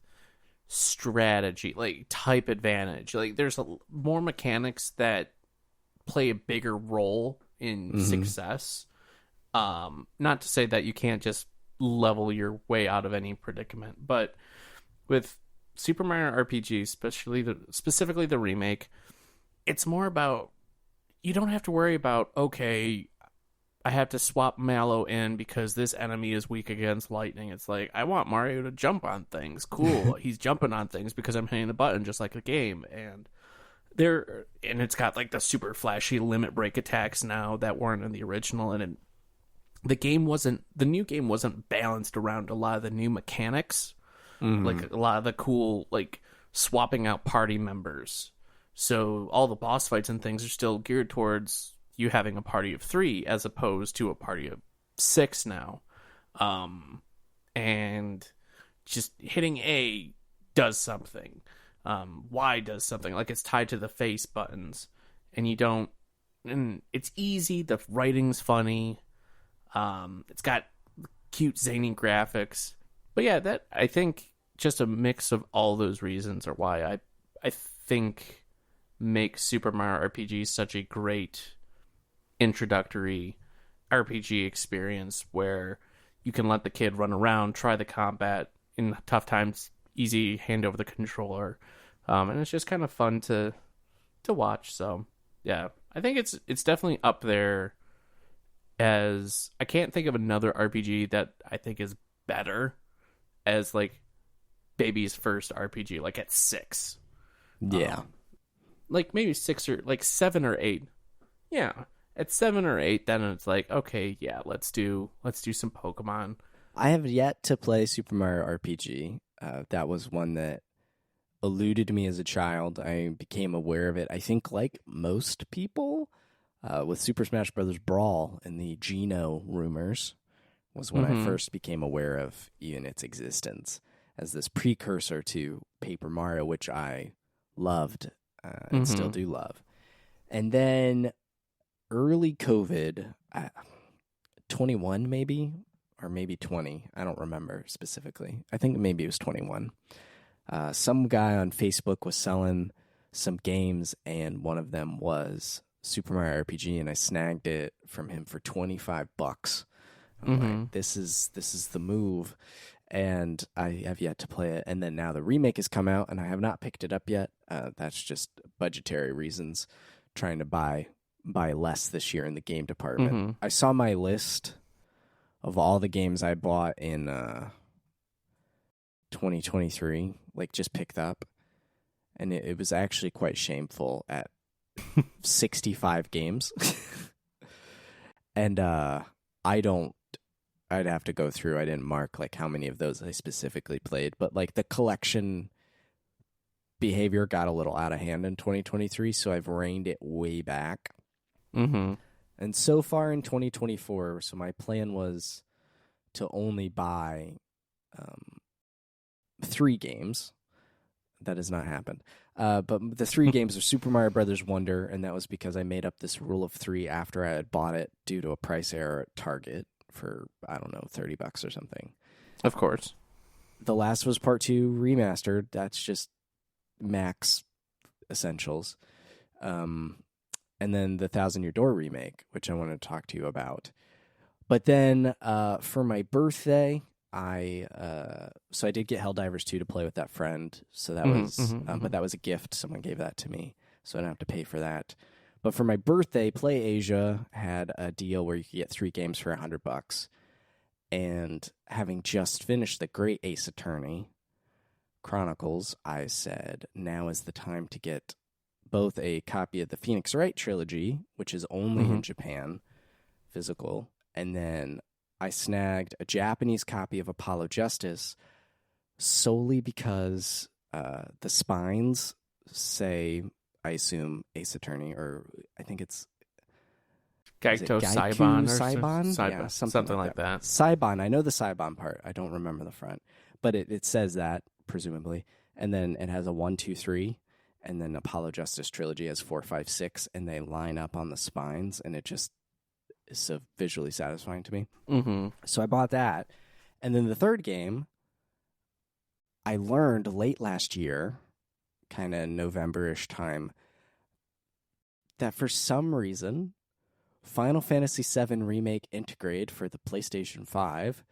strategy, like type advantage. Like, there's more mechanics that play a bigger role in success. Not to say that you can't just level your way out of any predicament, but with Super Mario RPG, specifically the remake, it's more about, you don't have to worry about, okay, I have to swap Mallow in because this enemy is weak against lightning. It's like, I want Mario to jump on things. Cool. He's jumping on things because I'm hitting the button just like a game. And And it's got like the super flashy limit break attacks now that weren't in the original, and the new game wasn't balanced around a lot of the new mechanics, Mm. like a lot of the cool like swapping out party members. So all the boss fights and things are still geared towards you having a party of 3 as opposed to a party of 6 now. And just hitting A does something. Y does something. Like it's tied to the face buttons, and you don't. And it's easy. The writing's funny. It's got cute zany graphics. But yeah, that I think just a mix of all those reasons are why I think makes Super Mario RPG such a great introductory RPG experience where you can let the kid run around, try the combat in tough times, easy hand over the controller, and it's just kind of fun to watch. So yeah, I think it's definitely up there. As I can't think of another RPG that I think is better as like baby's first RPG, like at 6. Yeah. Like maybe 6 or like 7 or 8. Yeah. At 7 or 8, then it's like, okay, yeah, let's do some Pokemon. I have yet to play Super Mario RPG. That was one that eluded me as a child. I became aware of it, I think, like most people, with Super Smash Bros. Brawl and the Geno rumors was when I first became aware of even its existence as this precursor to Paper Mario, which I loved and still do love. And then early COVID, 21 maybe, or maybe 20. I don't remember specifically. I think maybe it was 21. Some guy on Facebook was selling some games, and one of them was Super Mario RPG, and I snagged it from him for $25. I'm like, this is the move, and I have yet to play it. And then now the remake has come out, and I have not picked it up yet. That's just budgetary reasons, trying to buy less this year in the game department. I saw my list of all the games I bought in 2023, like just picked up, and it was actually quite shameful at 65 games. And I'd have to go through. I didn't mark like how many of those I specifically played, but like the collection behavior got a little out of hand in 2023, so I've reined it way back. And so far in 2024, so my plan was to only buy 3 games. That has not happened. But the 3 games are Super Mario Brothers Wonder, and that was because I made up this rule of 3 after I had bought it due to a price error at Target for, I don't know, $30 or something. Of course. The Last was Part 2 remastered. That's just max essentials. And then the Thousand Year Door remake, which I wanted to talk to you about. But then for my birthday, so I did get Helldivers 2 to play with that friend. So that was, but that was a gift. Someone gave that to me, so I don't have to pay for that. But for my birthday, Play Asia had a deal where you could get 3 games for $100. And having just finished the Great Ace Attorney Chronicles, I said, now is the time to get both a copy of the Phoenix Wright trilogy, which is only in Japan, physical, and then I snagged a Japanese copy of Apollo Justice solely because the spines say, I assume, Ace Attorney, or I think it's Gaito Gaiku Saibon? Yeah, something like that. Saibon, I know the Saibon part. I don't remember the front. But it says that, presumably. And then it has a 1, 2, 3. And then Apollo Justice Trilogy has 4, 5, 6. And they line up on the spines. And it just is so visually satisfying to me. So I bought that. And then the third game, I learned late last year, kind of November-ish time, that for some reason, Final Fantasy VII Remake Integrate for the PlayStation 5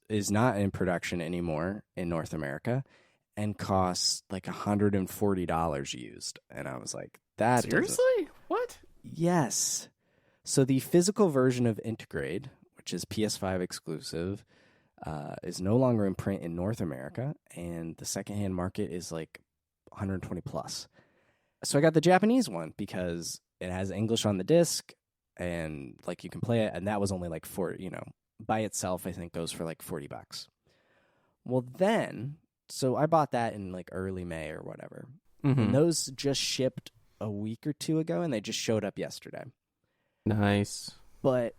is not in production anymore in North America and costs like $140 used. And I was like, that seriously? What? Yes. So the physical version of Integrate, which is PS5 exclusive, is no longer in print in North America, and the secondhand market is like 120 plus. So I got the Japanese one because it has English on the disc and like you can play it. And that was only like by itself, I think goes for like $40. Well, then, so I bought that in like early May or whatever. And those just shipped a week or two ago and they just showed up yesterday. Nice. But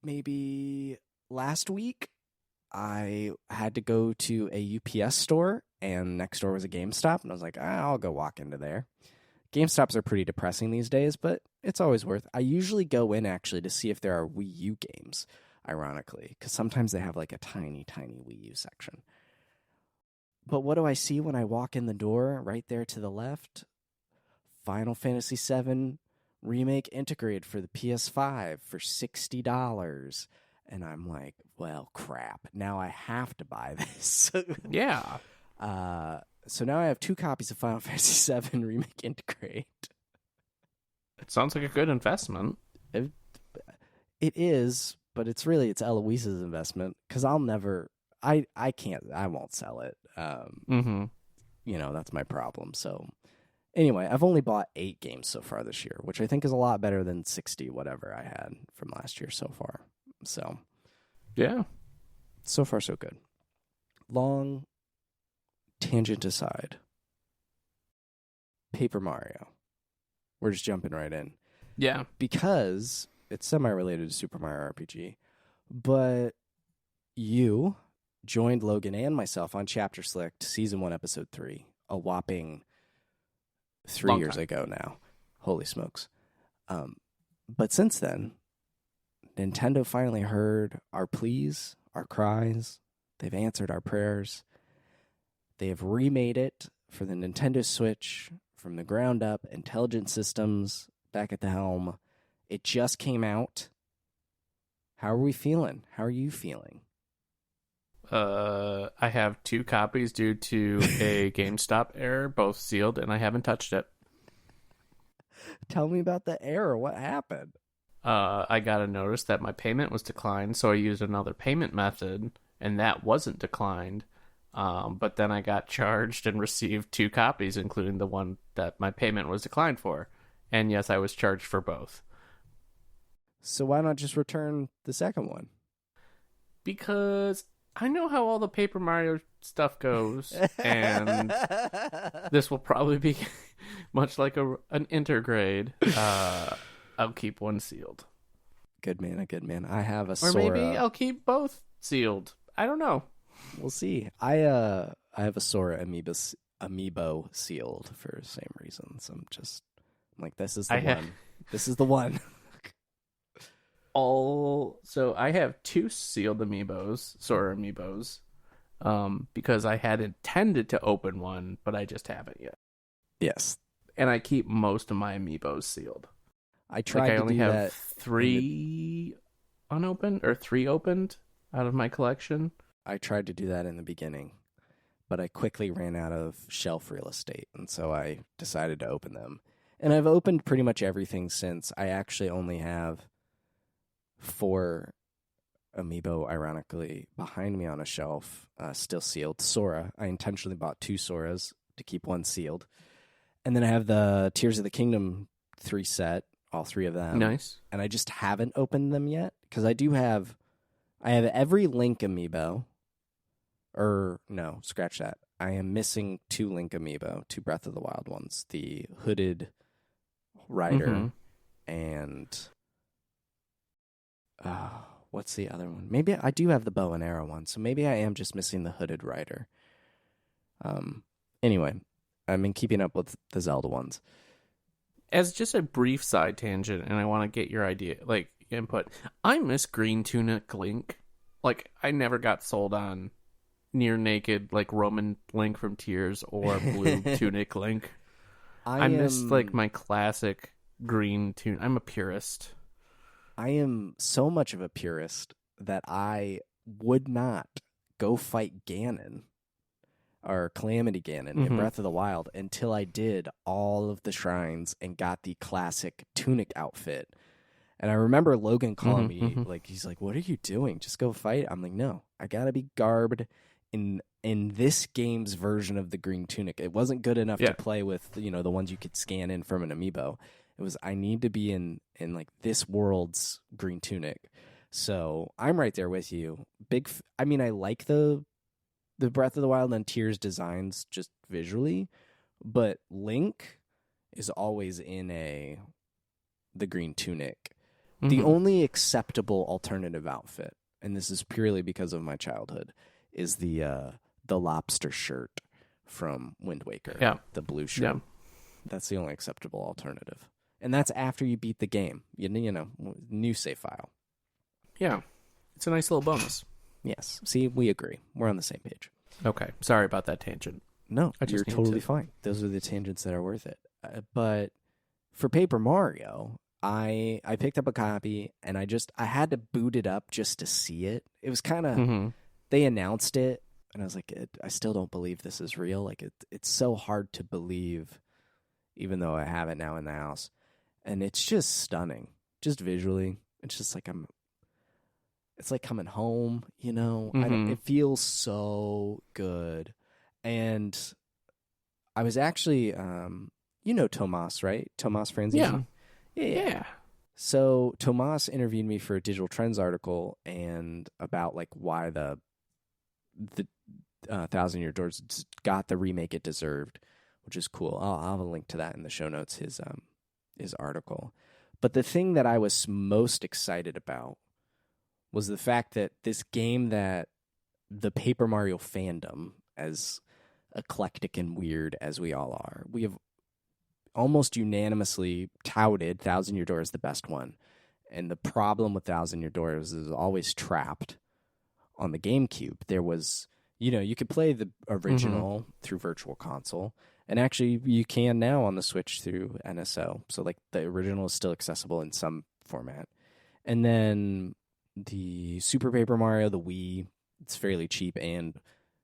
maybe last week, I had to go to a UPS store, and next door was a GameStop, and I was like, I'll go walk into there. GameStops are pretty depressing these days, but it's always worth. I usually go in actually to see if there are Wii U games, ironically, because sometimes they have like a tiny, tiny Wii U section. But what do I see when I walk in the door? Right there to the left, Final Fantasy VII Remake integrated for the PS5 for $60. And I'm like, well, crap. Now I have to buy this. Yeah. So now I have 2 copies of Final Fantasy VII Remake Integrate. It sounds like a good investment. It is, but it's Eloise's investment because I won't sell it. That's my problem. So anyway, I've only bought 8 games so far this year, which I think is a lot better than 60 whatever I had from last year so far. So, yeah. So far, so good. Long tangent aside. Paper Mario. We're just jumping right in. Yeah. Because it's semi-related to Super Mario RPG. But you joined Logan and myself on Chapter Select Season 1, Episode 3. A whopping 3 Long years time ago now. Holy smokes. But since then, Nintendo finally heard our pleas, our cries. They've answered our prayers. They have remade it for the Nintendo Switch from the ground up. Intelligent Systems back at the helm. It just came out. How are we feeling? How are you feeling? I have 2 copies due to a GameStop error, both sealed, and I haven't touched it. Tell me about the error. What happened? I got a notice that my payment was declined, so I used another payment method, and that wasn't declined. But then I got charged and received 2 copies, including the one that my payment was declined for. And yes, I was charged for both. So why not just return the second one? Because I know how all the Paper Mario stuff goes, and this will probably be much like an intergrade. I'll keep one sealed. Good man, a good man. I have a or Sora. Maybe I'll keep both sealed. I don't know. We'll see. I have a Sora amiibo sealed for the same reasons. I'm like, this is the one. This is the one. So I have 2 sealed amiibos, Sora amiibos, because I had intended to open one, but I just haven't yet. Yes. And I keep most of my amiibos sealed. I tried to only do have that 3 unopened or 3 opened out of my collection. I tried to do that in the beginning, but I quickly ran out of shelf real estate, and so I decided to open them. And I've opened pretty much everything since. I actually only have 4 amiibo, ironically, behind me on a shelf, still sealed. Sora. I intentionally bought 2 Soras to keep one sealed. And then I have the Tears of the Kingdom 3 set, all 3 of them. Nice. And I just haven't opened them yet, because I have every Link amiibo. Or, no, scratch that. I am missing 2 Link amiibo, 2 Breath of the Wild ones. The hooded rider and... what's the other one? Maybe I do have the bow and arrow one, so maybe I am just missing the hooded rider. Anyway, I've been keeping up with the Zelda ones. As just a brief side tangent, and I want to get your input. I miss Green Tunic Link. I never got sold on near naked Roman Link from Tears or Blue Tunic Link. I miss my classic green tunic. I'm a purist. I am so much of a purist that I would not go fight Ganon or Calamity Ganon in Breath of the Wild until I did all of the shrines and got the classic tunic outfit. And I remember Logan calling me, he's like, what are you doing? Just go fight. I'm like, no, I got to be garbed in this game's version of the Green Tunic. It wasn't good enough Yeah. to play with, the ones you could scan in from an amiibo. It was, I need to be in like this world's Green Tunic. So I'm right there with you. I mean, I like the Breath of the Wild and Tears designs just visually, but Link is always in the Green Tunic. The only acceptable alternative outfit, and this is purely because of my childhood, is the lobster shirt from Wind Waker. Yeah. The blue shirt. Yeah. That's the only acceptable alternative. And that's after you beat the game. You know, new save file. Yeah. It's a nice little bonus. Yes. See, we agree. We're on the same page. Okay. Sorry about that tangent. No, I just you're need totally to- fine. Those are the tangents that are worth it. But for Paper Mario, I picked up a copy and I had to boot it up just to see it. It was kind of, they announced it and I was like, I still don't believe this is real. Like it's so hard to believe, even though I have it now in the house. And it's just stunning, just visually. It's just like it's like coming home, you know. It feels so good. And I was actually, Tomas, right? Tomas Franzese? Yeah. So Tomas interviewed me for a Digital Trends article and about like why the Thousand Year Doors got the remake it deserved, which is cool. I'll have a link to that in the show notes. His article. But the thing that I was most excited about was the fact that this game that the Paper Mario fandom, as eclectic and weird as we all are, we have almost unanimously touted Thousand Year Door as the best one. And the problem with Thousand Year Doors is always trapped on the GameCube. There was, you could play the original through Virtual Console, and actually you can now on the Switch through NSO. So like the original is still accessible in some format. And then the Super Paper Mario, the Wii, it's fairly cheap and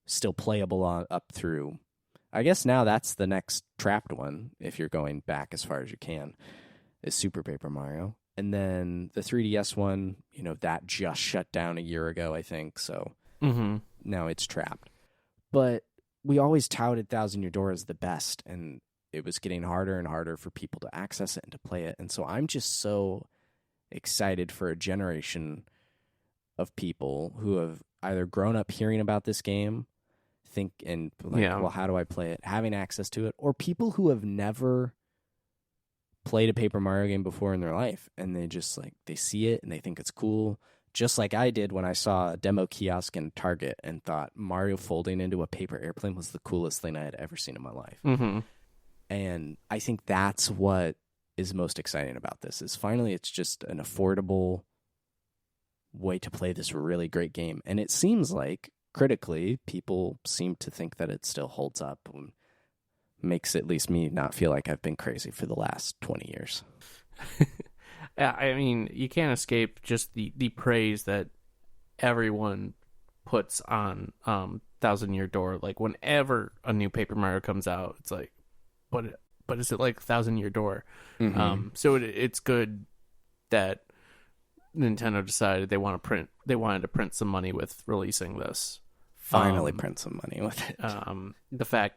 still playable up through. I guess now that's the next trapped one, if you're going back as far as you can, is Super Paper Mario. And then the 3DS one, that just shut down a year ago, I think. So now it's trapped. But we always touted Thousand Year Door as the best, and it was getting harder and harder for people to access it and to play it. And so I'm just so excited for a generation of people who have either grown up hearing about this game, well, how do I play it? Having access to it, or people who have never played a Paper Mario game before in their life, and they just they see it and they think it's cool, just like I did when I saw a demo kiosk in Target and thought Mario folding into a paper airplane was the coolest thing I had ever seen in my life. And I think that's what is most exciting about this, is finally it's just an affordable way to play this really great game. And it seems like critically people seem to think that it still holds up, and makes at least me not feel like I've been crazy for the last 20 years. Yeah, I mean, you can't escape just the praise that everyone puts on Thousand Year Door. Like whenever a new Paper Mario comes out, it's like, but is it like Thousand Year Door? So it's good that Nintendo decided they wanted to print some money with releasing this. Finally print some money with it. The fact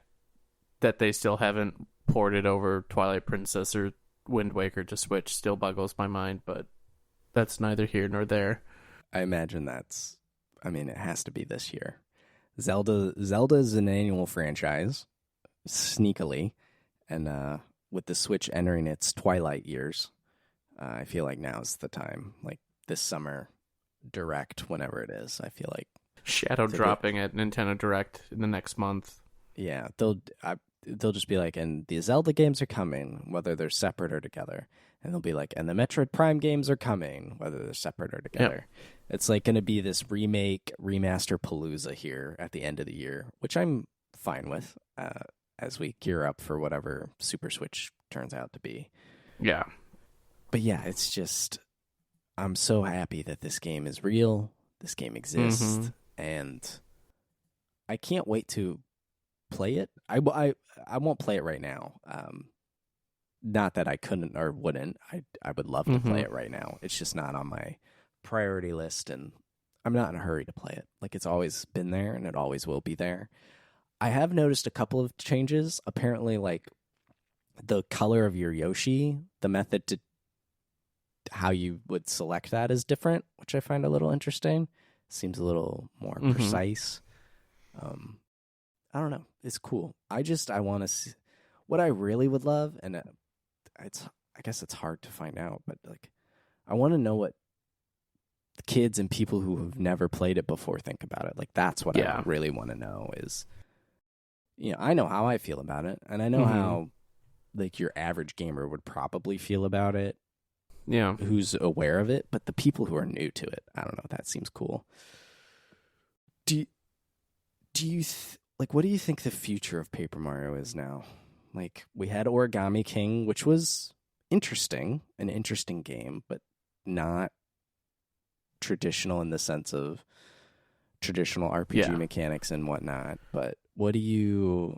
that they still haven't ported over Twilight Princess or Wind Waker to Switch still boggles my mind, but that's neither here nor there. I imagine it has to be this year. Zelda is an annual franchise, sneakily, and with the Switch entering its twilight years, I feel like now's the time. Like this summer, Direct, whenever it is, I feel like Shadow dropping at Nintendo Direct in the next month. Yeah, they'll just be like, and the Zelda games are coming, whether they're separate or together. And they'll be like, and the Metroid Prime games are coming, whether they're separate or together. Yep. It's like going to be this remake, remaster palooza here at the end of the year, which I'm fine with as we gear up for whatever Super Switch turns out to be. Yeah. But yeah, it's just, I'm so happy that this game is real, this game exists, and I can't wait to play it. I won't play it right now. Not that I couldn't or wouldn't. I would love to play it right now. It's just not on my priority list, and I'm not in a hurry to play it. Like, it's always been there and it always will be there. I have noticed a couple of changes. Apparently, like, the color of your Yoshi, the method to how you would select that is different, which I find a little interesting. Seems a little more precise. I don't know. It's cool. I want to see what I really would love, and I guess it's hard to find out, but like, I want to know what the kids and people who have never played it before think about it. Like, that's what I really want to know is, I know how I feel about it, and I know how like your average gamer would probably feel about it. Yeah. Who's aware of it, but the people who are new to it, I don't know, that seems cool. Do you like, what do you think the future of Paper Mario is now? Like, we had Origami King, which was interesting, an interesting game, but not traditional in the sense of traditional RPG mechanics and whatnot. But what do you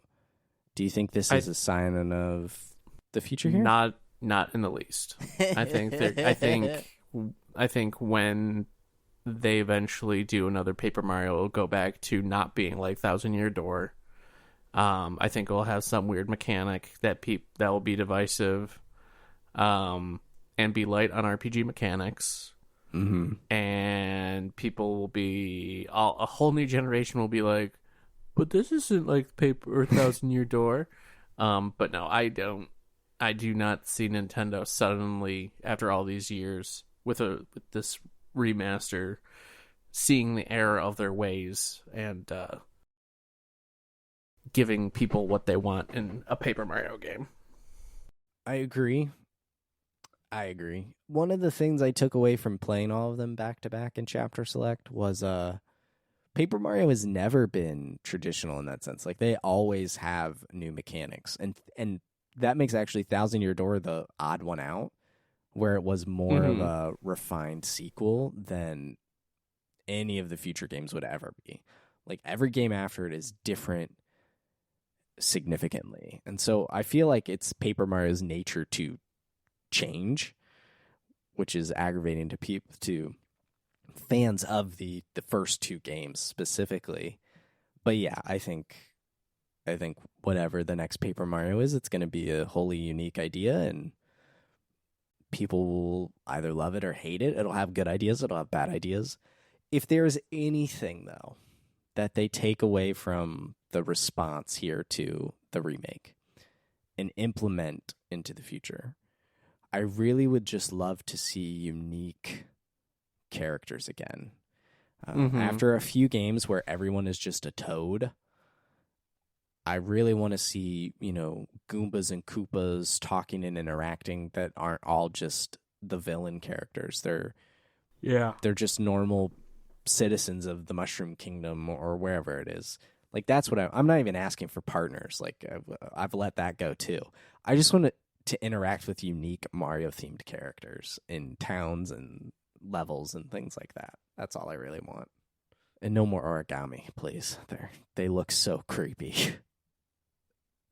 think this is a sign of the future here? Not in the least. I think when they eventually do another Paper Mario, it'll go back to not being like Thousand Year Door. I think it'll have some weird mechanic that will be divisive, and be light on RPG mechanics. And people will be a whole new generation will be like, but this isn't like Paper or Thousand Year Door. But no, I do not see Nintendo suddenly, after all these years, with this remaster, seeing the error of their ways and giving people what they want in a Paper Mario game. I agree. One of the things I took away from playing all of them back to back in Chapter Select was Paper Mario has never been traditional in that sense. Like, they always have new mechanics, and that makes actually Thousand Year Door the odd one out, where it was more of a refined sequel than any of the future games would ever be. Like, every game after it is different significantly. And so I feel like it's Paper Mario's nature to change, which is aggravating to fans of the first two games specifically. But yeah, I think whatever the next Paper Mario is, it's going to be a wholly unique idea, and people will either love it or hate it. It'll have good ideas, it'll have bad ideas. If there's anything, though, that they take away from the response here to the remake and implement into the future, I really would just love to see unique characters again. After a few games where everyone is just a toad, I really want to see, Goombas and Koopas talking and interacting that aren't all just the villain characters. They're just normal citizens of the Mushroom Kingdom or wherever it is. Like, that's what I'm not even asking for partners. Like, I've let that go too. I just want to interact with unique Mario-themed characters in towns and levels and things like that. That's all I really want. And no more origami, please. They look so creepy.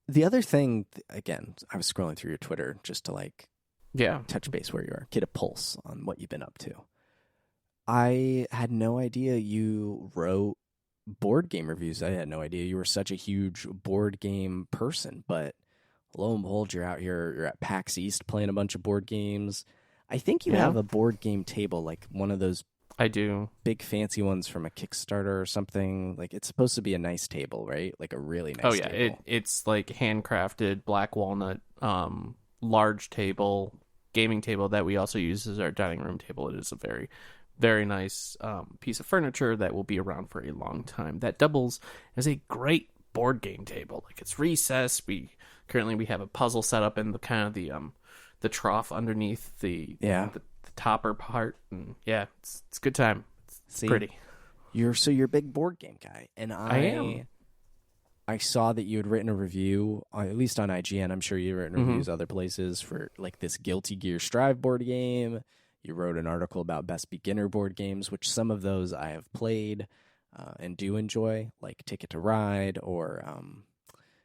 The other thing, again, I was scrolling through your Twitter just to touch base where you are, get a pulse on what you've been up to. I had no idea you wrote board game reviews. I had no idea you were such a huge board game person, but lo and behold, you're out here, you're at PAX East playing a bunch of board games. I think you have a board game table, like one of those I do. Big fancy ones from a Kickstarter or something. Like, it's supposed to be a nice table, right? Like a really nice table. Oh, yeah. It's like handcrafted black walnut, large table, gaming table that we also use as our dining room table. It is a very, very nice piece of furniture that will be around for a long time. That doubles as a great board game table. Like, it's recessed. Currently we have a puzzle set up in the kind of the trough underneath the topper part, and it's a good time. It's pretty. You're a big board game guy, and I am. I saw that you had written a review, at least on IGN. I'm sure you've written reviews other places for like this Guilty Gear Strive board game. You wrote an article about best beginner board games, which some of those I have played and do enjoy, like Ticket to Ride or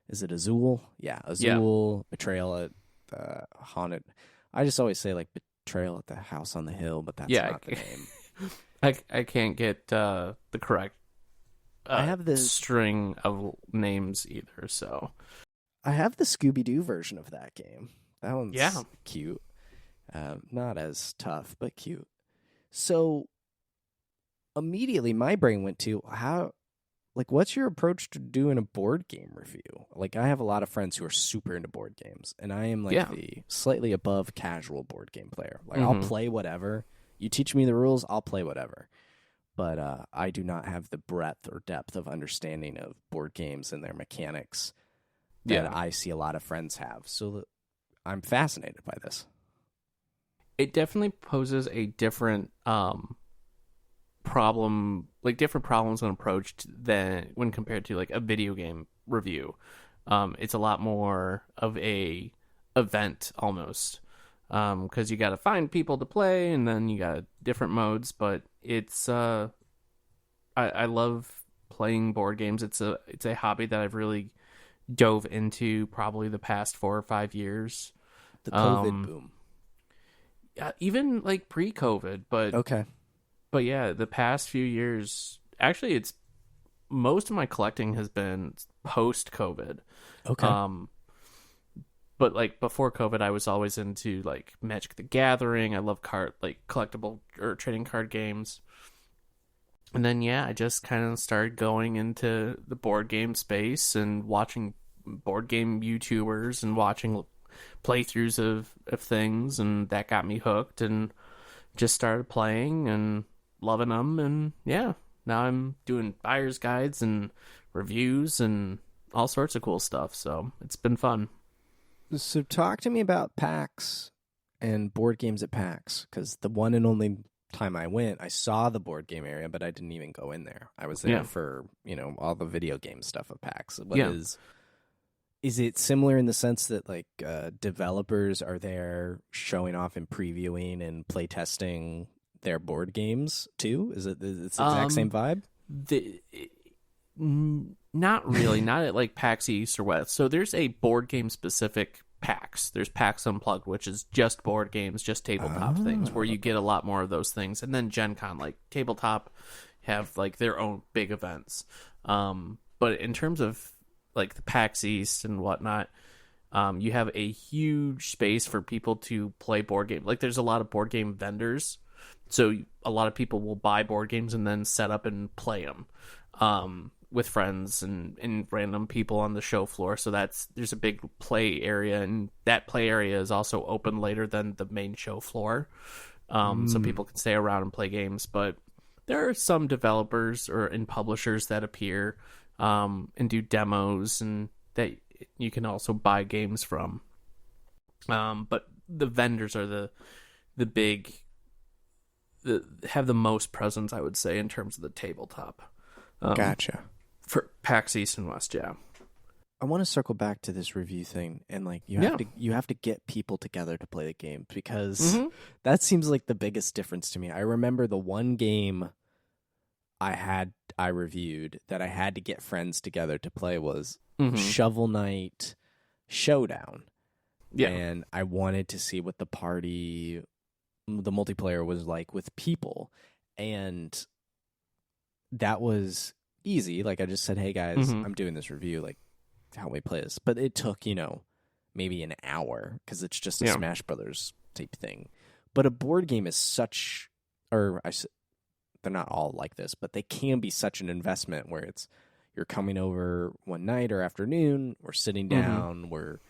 is it Azul? Yeah, Azul, Betrayal at the Haunted. I just always say like Betrayal at the House on the Hill, but that's not the name. I can't get the correct I have the string of names either. So I have the Scooby Doo version of that game. That yeah, one's cute. Not as tough, but cute. So immediately my brain went to how, like, what's your approach to doing a board game review? Like, I have a lot of friends who are super into board games, and I am like yeah, the slightly above casual board game player. Like, I'll mm-hmm. play whatever. You teach me the rules, I'll play whatever. But I do not have the breadth or depth of understanding of board games and their mechanics that Yeah. I see a lot of friends have. So I'm fascinated by this. It definitely poses a different problem, like different problems when approached than when compared to like a video game review. It's a lot more of a event almost, because you got to find people to play, and then you got different modes. But it's I love playing board games. It's a hobby that I've really dove into probably the past 4 or 5 years. The COVID Um, boom. even like pre-COVID, Okay. but yeah, the past few years, actually, it's most of my collecting has been post-COVID. Okay. Um, but like before COVID, I was always into like Magic the Gathering. I love card like collectible or trading card games. And then yeah, I just kind of started going into the board game space and watching board game YouTubers and watching playthroughs of things, and that got me hooked and just started playing and loving them. And yeah, now I'm doing buyer's guides and reviews and all sorts of cool stuff. So it's been fun. So talk to me about PAX and board games at PAX, because the one and only time I went, I saw the board game area, but I didn't even go in there. I was there Yeah. for, all the video game stuff of PAX. What Yeah. is it similar in the sense that like developers are there showing off and previewing and playtesting their board games too? Is it's the exact same vibe? The not really, not at like PAX East or West. So there's a board game specific PAX. There's PAX Unplugged, which is just board games, just tabletop things, where you get a lot more of those things. And then Gen Con, like tabletop, have like their own big events. But in terms of like the PAX East and whatnot, you have a huge space for people to play board games. Like there's a lot of board game vendors, so a lot of people will buy board games and then set up and play them with friends and random people on the show floor. So there's a big play area, and that play area is also open later than the main show floor, so people can stay around and play games. But there are some developers and publishers that appear and do demos, and that you can also buy games from. But the vendors are the big, have the most presence, I would say, in terms of the tabletop. Gotcha. For PAX East and West, yeah. I want to circle back to this review thing, and like you have to get people together to play the game, because that seems like the biggest difference to me. I remember the one game I reviewed that I had to get friends together to play was Shovel Knight Showdown. Yeah. And I wanted to see what the multiplayer was like with people. And that was easy. Like I just said, hey guys, I'm doing this review. Like, help me play this. But it took, maybe an hour, because it's just a Smash Brothers type thing. But a board game is such, they're not all like this, but they can be such an investment where you're coming over one night or afternoon, we're sitting down, we're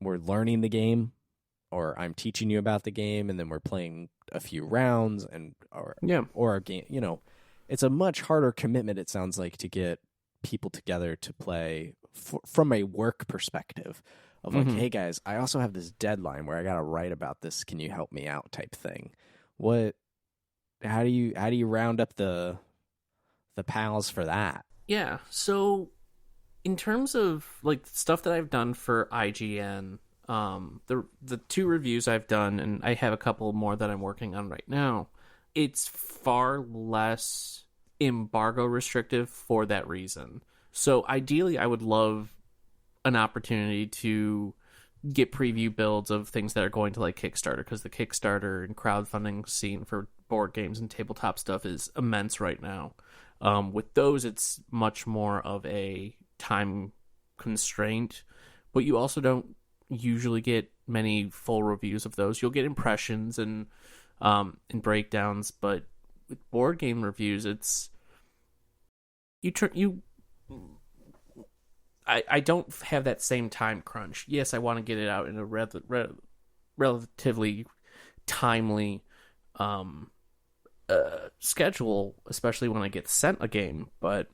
learning the game, or I'm teaching you about the game, and then we're playing a few rounds, or a game. It's a much harder commitment, it sounds like, to get people together to play from a work perspective of like, hey guys, I also have this deadline where I got to write about this. Can you help me out? Type thing. How do you round up the pals for that? Yeah. So in terms of like stuff that I've done for IGN, the two reviews I've done, and I have a couple more that I'm working on right now, it's far less embargo restrictive for that reason. So ideally, I would love an opportunity to get preview builds of things that are going to like Kickstarter, because the Kickstarter and crowdfunding scene for board games and tabletop stuff is immense right now. With those, it's much more of a time constraint, but you also don't usually get many full reviews of those. You'll get impressions and breakdowns, but with board game reviews, it's you. I don't have that same time crunch. Yes, I want to get it out in a relatively timely schedule, especially when I get sent a game, but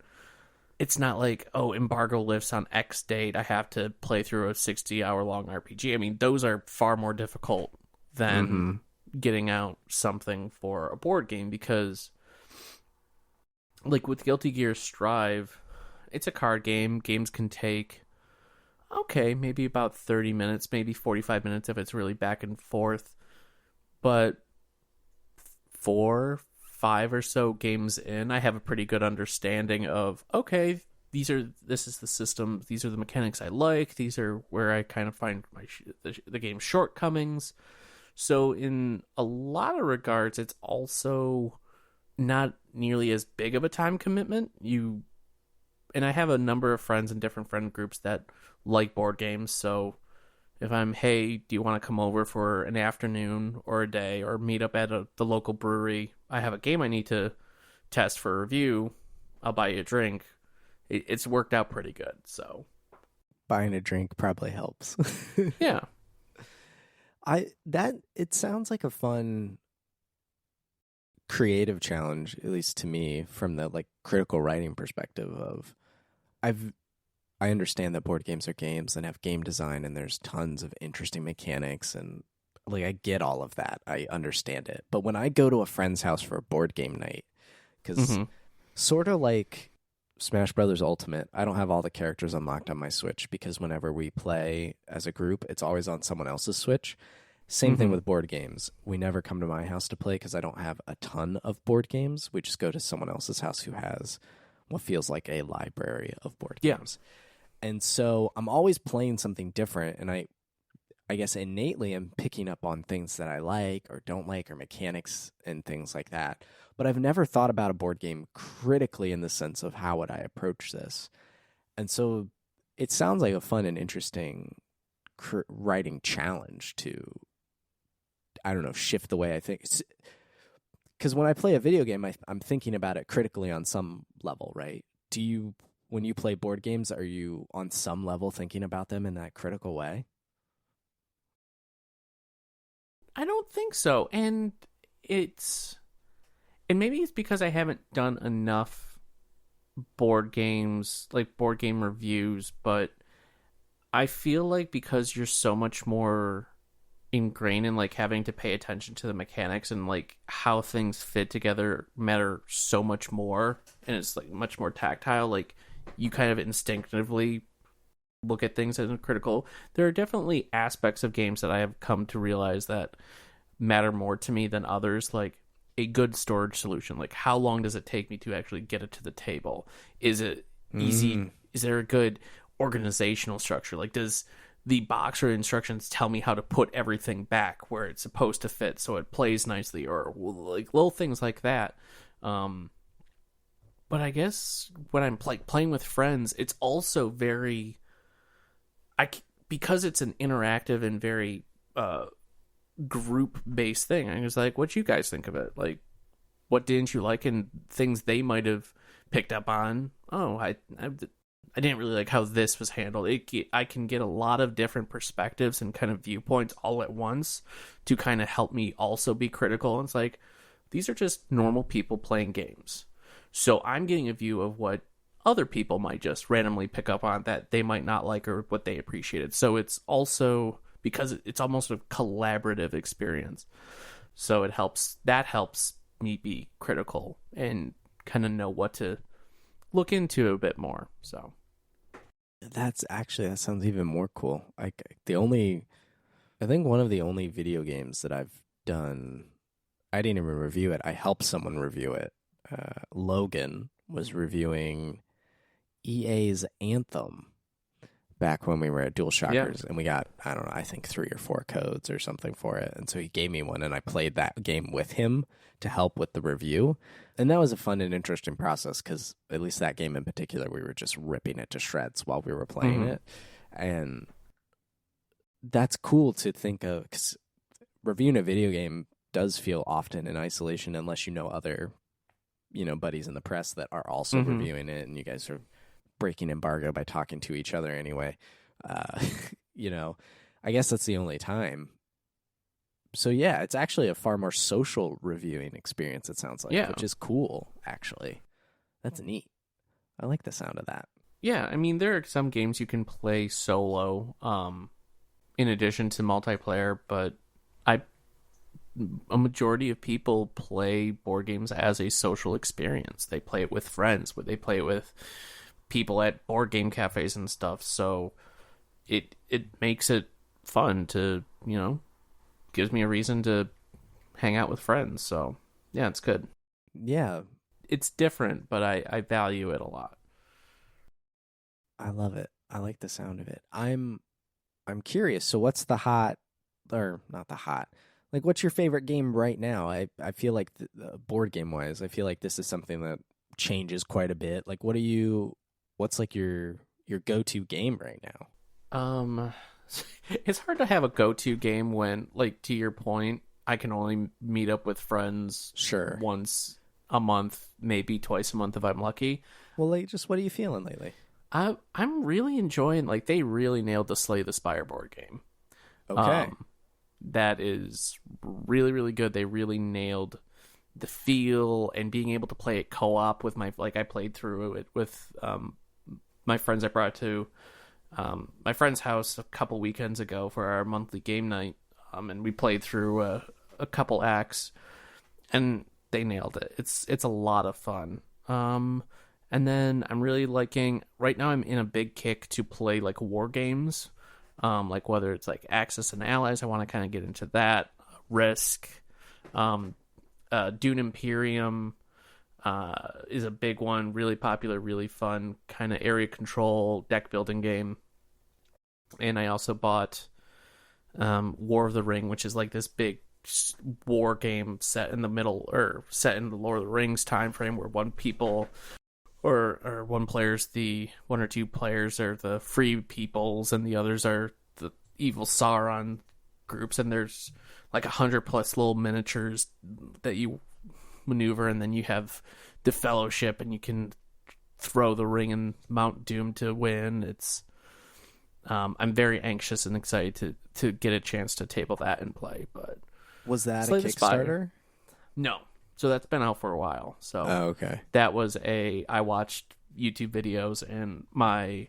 it's not like, oh, embargo lifts on X date, I have to play through a 60-hour long RPG. I mean, those are far more difficult than Mm-hmm. getting out something for a board game, because like with Guilty Gear Strive, it's a card game. Games can take, okay, maybe about 30 minutes, maybe 45 minutes if it's really back and forth. But 4, 5 or so games in, I have a pretty good understanding of, okay, this is the system, these are the mechanics I like, these are where I kind of find the game's shortcomings. So in a lot of regards, it's also not nearly as big of a time commitment. And I have a number of friends in different friend groups that like board games. So if I'm, hey, do you want to come over for an afternoon or a day or meet up at the local brewery? I have a game I need to test for review. I'll buy you a drink. It's worked out pretty good. So Buying a drink probably helps. yeah. It sounds like a fun creative challenge, at least to me, from the like critical writing perspective of I've I understand that board games are games and have game design and there's tons of interesting mechanics and like I get all of that. I understand it. But when I go to a friend's house for a board game night, because Mm-hmm. sort of like Smash Brothers Ultimate, I don't have all the characters unlocked on my Switch because whenever we play as a group, it's always on someone else's Switch. Same thing Mm-hmm. with board games. We never come to my house to play because I don't have a ton of board games. We just go to someone else's house who has what feels like a library of board Yeah. games. And so I'm always playing something different, and I guess innately I'm picking up on things that I like or don't like or mechanics and things like that. But I've never thought about a board game critically in the sense of how would I approach this. And so it sounds like a fun and interesting writing challenge to, I don't know, shift the way I think. Because when I play a video game, I'm thinking about it critically on some level, right? When you play board games, are you on some level thinking about them in that critical way? I don't think so. And maybe it's because I haven't done enough board games, like board game reviews, but I feel like because you're so much more ingrained in like having to pay attention to the mechanics and like how things fit together matter so much more, and it's like much more tactile, like you kind of instinctively look at things as critical. There are definitely aspects of games that I have come to realize that matter more to me than others, like a good storage solution. Like, how long does it take me to actually get it to the table? Is it easy? Mm. Is there a good organizational structure? Like, does the box or instructions tell me how to put everything back where it's supposed to fit so it plays nicely, or like little things like that? But I guess when I'm like playing with friends, it's also very because it's an interactive and very group based thing. I was like, what you guys think of it? Like, what didn't you like, and things they might have picked up on? Oh, I didn't really like how this was handled. I can get a lot of different perspectives and kind of viewpoints all at once to kind of help me also be critical. And it's like, these are just normal people playing games. So I'm getting a view of what other people might just randomly pick up on that they might not like or what they appreciated. So it's also because it's almost a collaborative experience. So that helps me be critical and kind of know what to look into a bit more. So That sounds even more cool. I think one of the only video games that I've done, I didn't even review it. I helped someone review it. Logan was reviewing EA's Anthem, back when we were at Dual Yeah. Shockers, and we got, I don't know, I think 3 or 4 codes or something for it. And so he gave me one, and I played that game with him to help with the review. And that was a fun and interesting process because at least that game in particular, we were just ripping it to shreds while we were playing it. And that's cool to think of, because reviewing a video game does feel often in isolation unless you know other, buddies in the press that are also reviewing it, and you guys are breaking embargo by talking to each other anyway. I guess that's the only time. So yeah, it's actually a far more social reviewing experience, it sounds like, which is cool, actually. That's neat. I like the sound of that. Yeah, I mean, there are some games you can play solo, in addition to multiplayer, but a majority of people play board games as a social experience. They play it with friends, they play it with people at board game cafes and stuff. So it makes it fun to, gives me a reason to hang out with friends. So yeah, it's good. Yeah. It's different, but I value it a lot. I love it. I like the sound of it. I'm curious. So what's the hot, or not the hot, like what's your favorite game right now? I feel like the board game wise, I feel like this is something that changes quite a bit. Like what's like your go-to game right now? It's hard to have a go-to game when, like, to your point, I can only meet up with friends once a month, maybe twice a month if I'm lucky. Well, like, just what are you feeling lately? I'm really enjoying, like, they really nailed the Slay the Spire board game. Okay. That is really, really good. They really nailed the feel and being able to play it co-op with I played through it with my friends. I brought to my friend's house a couple weekends ago for our monthly game night, and we played through a couple acts, and they nailed it. It's a lot of fun. And then I'm really liking, right now I'm in a big kick to play like war games, like whether it's like Axis and Allies, I want to kind of get into that. Risk, Dune Imperium is a big one, really popular, really fun kind of area control deck building game. And I also bought War of the Ring, which is like this big war game set in the middle, or set in the Lord of the Rings time frame, where one or two players are the free peoples and the others are the evil Sauron groups, and there's like 100+ little miniatures that you maneuver, and then you have the Fellowship, and you can throw the ring and Mount Doom to win. It's I'm very anxious and excited to get a chance to table that and play. But was that a Kickstarter? No. So that's been out for a while. So okay. That was I watched YouTube videos and my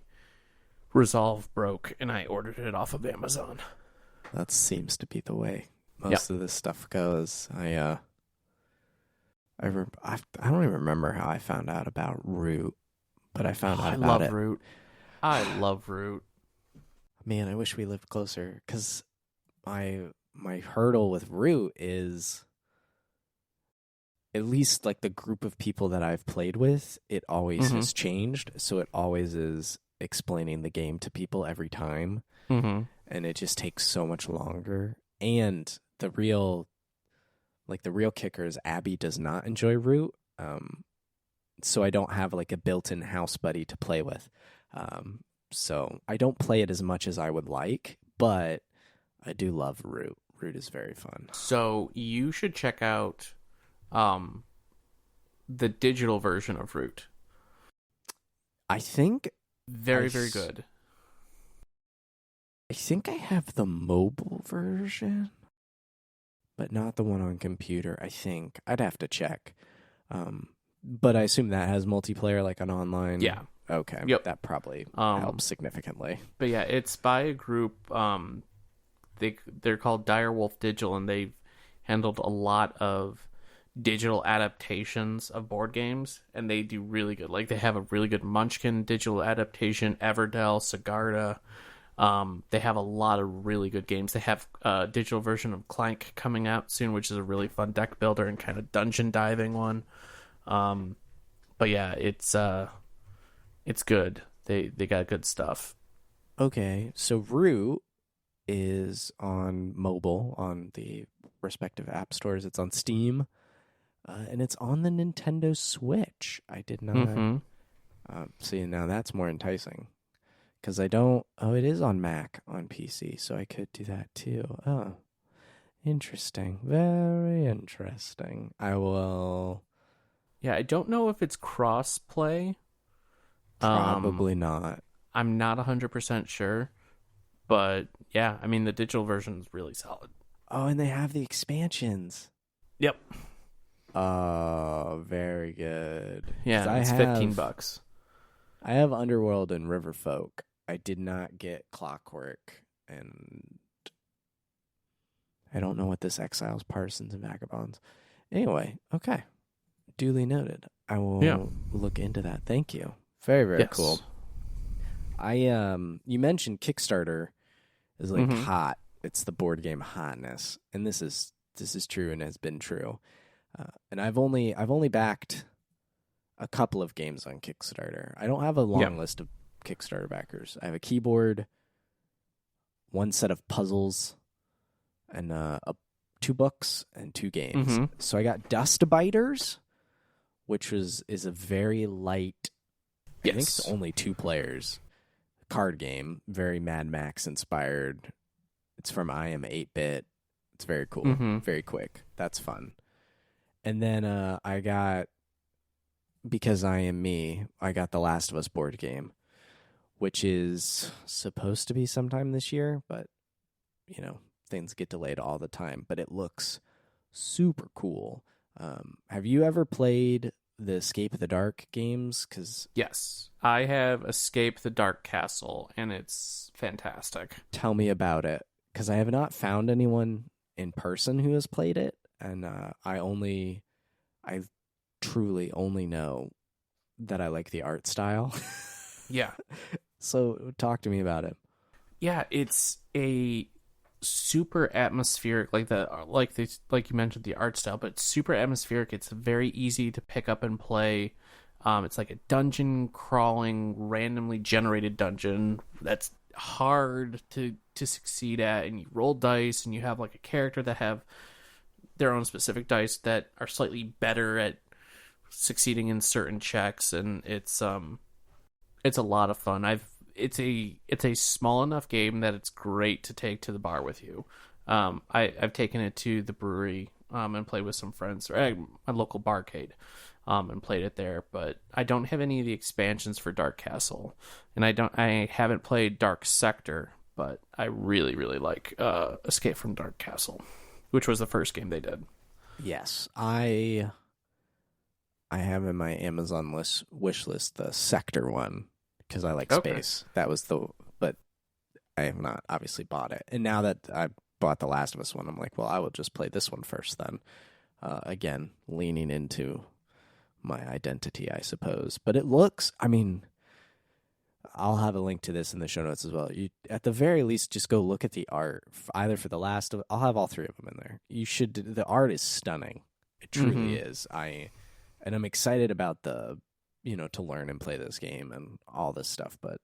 resolve broke and I ordered it off of Amazon. That seems to be the way most of this stuff goes. I don't even remember how I found out about Root, but I found out about it. I love Root. Man, I wish we lived closer, because my hurdle with Root is, at least like the group of people that I've played with, it always has changed. So it always is explaining the game to people every time. And it just takes so much longer. And the real kicker is Abby does not enjoy Root. So I don't have like a built-in house buddy to play with. So I don't play it as much as I would like, but I do love Root. Root is very fun. So you should check out the digital version of Root. I think very good. I think I have the mobile version, but not the one on computer. I think I'd have to check. But I assume that has multiplayer, like an online. Yeah. Okay. Yep. That probably helps significantly. But yeah, it's by a group. They're called Direwolf Digital, and they've handled a lot of digital adaptations of board games, and they do really good. Like, they have a really good Munchkin digital adaptation, Everdell, Sigarda. They have a lot of really good games. They have a digital version of Clank coming out soon, which is a really fun deck builder and kind of dungeon diving one. But yeah, it's good. They got good stuff. Okay, so Root is on mobile on the respective app stores. It's on Steam, and it's on the Nintendo Switch. I did not Mm-hmm. see. Now that's more enticing because I don't. Oh, it is on Mac on PC, so I could do that too. Oh, interesting. Very interesting. I will Yeah, I don't know if it's cross play. probably not. I'm not 100% sure, but yeah, I mean the digital version is really solid. Oh, and they have the expansions. Yep. Oh, very good. Because Yeah, it's $15. I have Underworld and Riverfolk. I did not get Clockwork, and I don't know what this Exiles, Partisans, and Vagabonds. Anyway, okay. Duly noted. I Yeah. will look into that. Thank you. Very, very Yes. cool. You mentioned Kickstarter is like Mm-hmm. hot. It's the board game hotness, and this is true and has been true. And I've only backed a couple of games on Kickstarter. I don't have a Yeah. long list of Kickstarter backers. I have a keyboard, one set of puzzles, and 2 books and 2 games. Mm-hmm. So I got Dust Biters, which is a very light. I think it's Yes. only 2 players card game, very Mad Max inspired. It's from I Am 8-Bit. It's very cool, Mm-hmm. very quick. That's fun. And then I got, because I Am Me, I got the Last of Us board game, which is supposed to be sometime this year, but things get delayed all the time. But it looks super cool. Have you ever played the Escape of the Dark games? Because Yes. I have Escape the Dark Castle, and it's fantastic. tell me about it, because I have not found anyone in person who has played it, and I truly only know that I like the art style. Yeah. So talk to me about it. Yeah, it's a super atmospheric, like you mentioned, the art style, but it's super atmospheric. It's very easy to pick up and play. It's like a dungeon crawling, randomly generated dungeon that's hard to succeed at, and you roll dice, and you have like a character that have their own specific dice that are slightly better at succeeding in certain checks, and it's a lot of fun. It's a small enough game that it's great to take to the bar with you. I've taken it to the brewery and played with some friends, or my local barcade, and played it there. But I don't have any of the expansions for Dark Castle, and I haven't played Dark Sector, but I really really like Escape from Dark Castle, which was the first game they did. Yes, I have in my Amazon wish list the Sector one because I like Okay. space. That was but I have not obviously bought it. And now that I bought the Last of Us one, I'm like, well, I will just play this one first then. Again, leaning into my identity, I suppose. But it looks, I mean, I'll have a link to this in the show notes as well. You, at the very least, just go look at the art, either for the last of. I'll have all 3 of them in there. You should. The art is stunning. It truly is. And I'm excited about to learn and play this game and all this stuff. But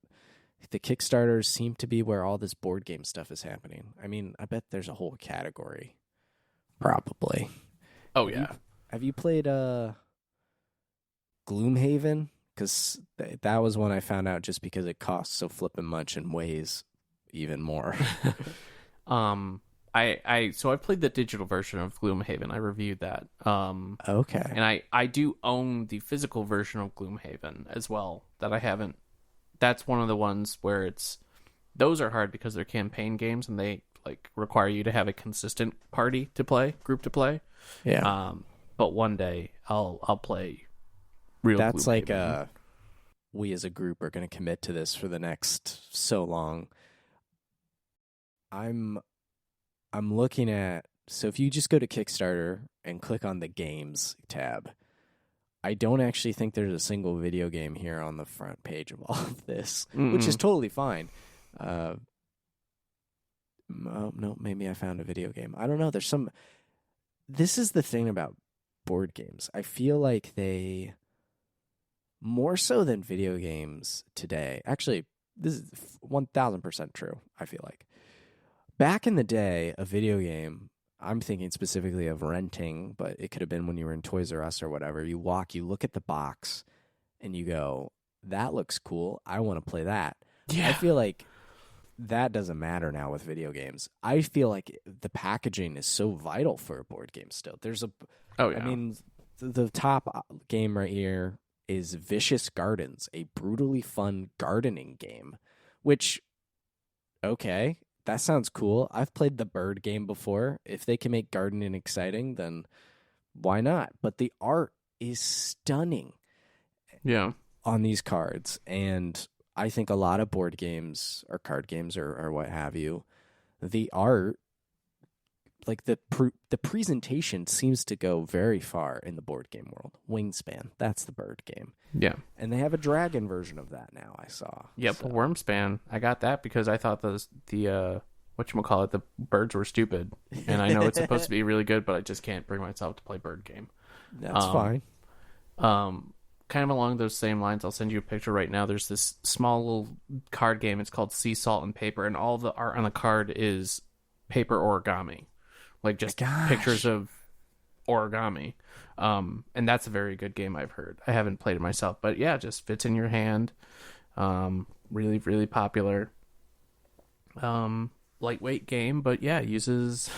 the Kickstarters seem to be where all this board game stuff is happening. I mean, I bet there's a whole category. Probably. Oh Have yeah. Have you played Gloomhaven? Because that was one I found out just because it costs so flippin' much and weighs even more. So I've played the digital version of Gloomhaven. I reviewed that. Okay. And I do own the physical version of Gloomhaven as well that I haven't. That's one of the ones where those are hard because they're campaign games and they like require you to have a consistent group to play. Yeah. But one day I'll play real That's like Gloomhaven. we as a group are going to commit to this for the next so long. I'm looking at, so if you just go to Kickstarter and click on the games tab, I don't actually think there's a single video game here on the front page of all of this, which is totally fine. Oh, no, maybe I found a video game. I don't know. This is the thing about board games. I feel like they, more so than video games today, actually, this is 1000% true, I feel like. Back in the day, a video game, I'm thinking specifically of renting, but it could have been when you were in Toys R Us or whatever. You look at the box, and you go, that looks cool. I want to play that. I Yeah. feel like that doesn't matter now with video games. I feel like the packaging is so vital for a board game still. Oh yeah. I mean, the top game right here is Vicious Gardens, a brutally fun gardening game, which, okay, that sounds cool. I've played the bird game before. If they can make gardening exciting, then why not? But the art is stunning Yeah. on these cards. And I think a lot of board games or card games or what have you, the art, like the presentation seems to go very far in the board game world. Wingspan, that's the bird game. Yeah. And they have a dragon version of that now, I saw. Yep. So, Wormspan. I got that because I thought the whatchamacallit, the birds were stupid. And I know it's supposed to be really good, but I just can't bring myself to play bird game. that's fine. Kind of along those same lines, I'll send you a picture right now. There's this small little card game. It's called Sea Salt and Paper, and all the art on the card is paper origami, like just pictures of origami. And that's a very good game, I've heard. I haven't played it myself, but yeah, it just fits in your hand. Really, really popular. Lightweight game, but yeah, uses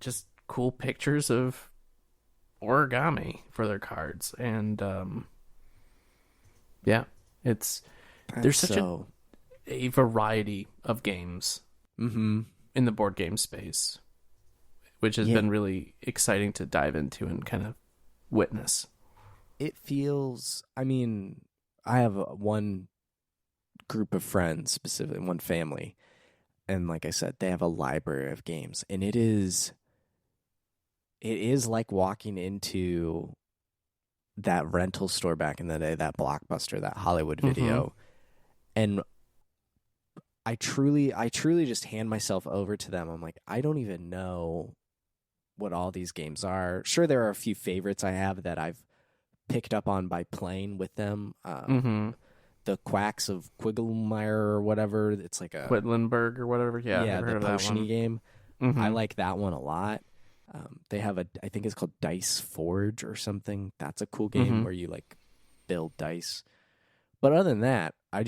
just cool pictures of origami for their cards, and yeah, there's such a variety of games in the board game space, which has been really exciting to dive into and kind of witness. It feels, I mean, I have one group of friends, specifically one family, and like I said, they have a library of games, and it is like walking into that rental store back in the day, that Blockbuster, that Hollywood Video. And I truly just hand myself over to them. I'm like, I don't even know what all these games are. Sure, there are a few favorites I have that I've picked up on by playing with them. The Quacks of Quigglemeyer or whatever. It's like a Quedlinburg or whatever. Yeah, I've heard the of that potion-y one. game. I like that one a lot. They have I think it's called Dice Forge or something. That's a cool game where you like build dice. But other than that, I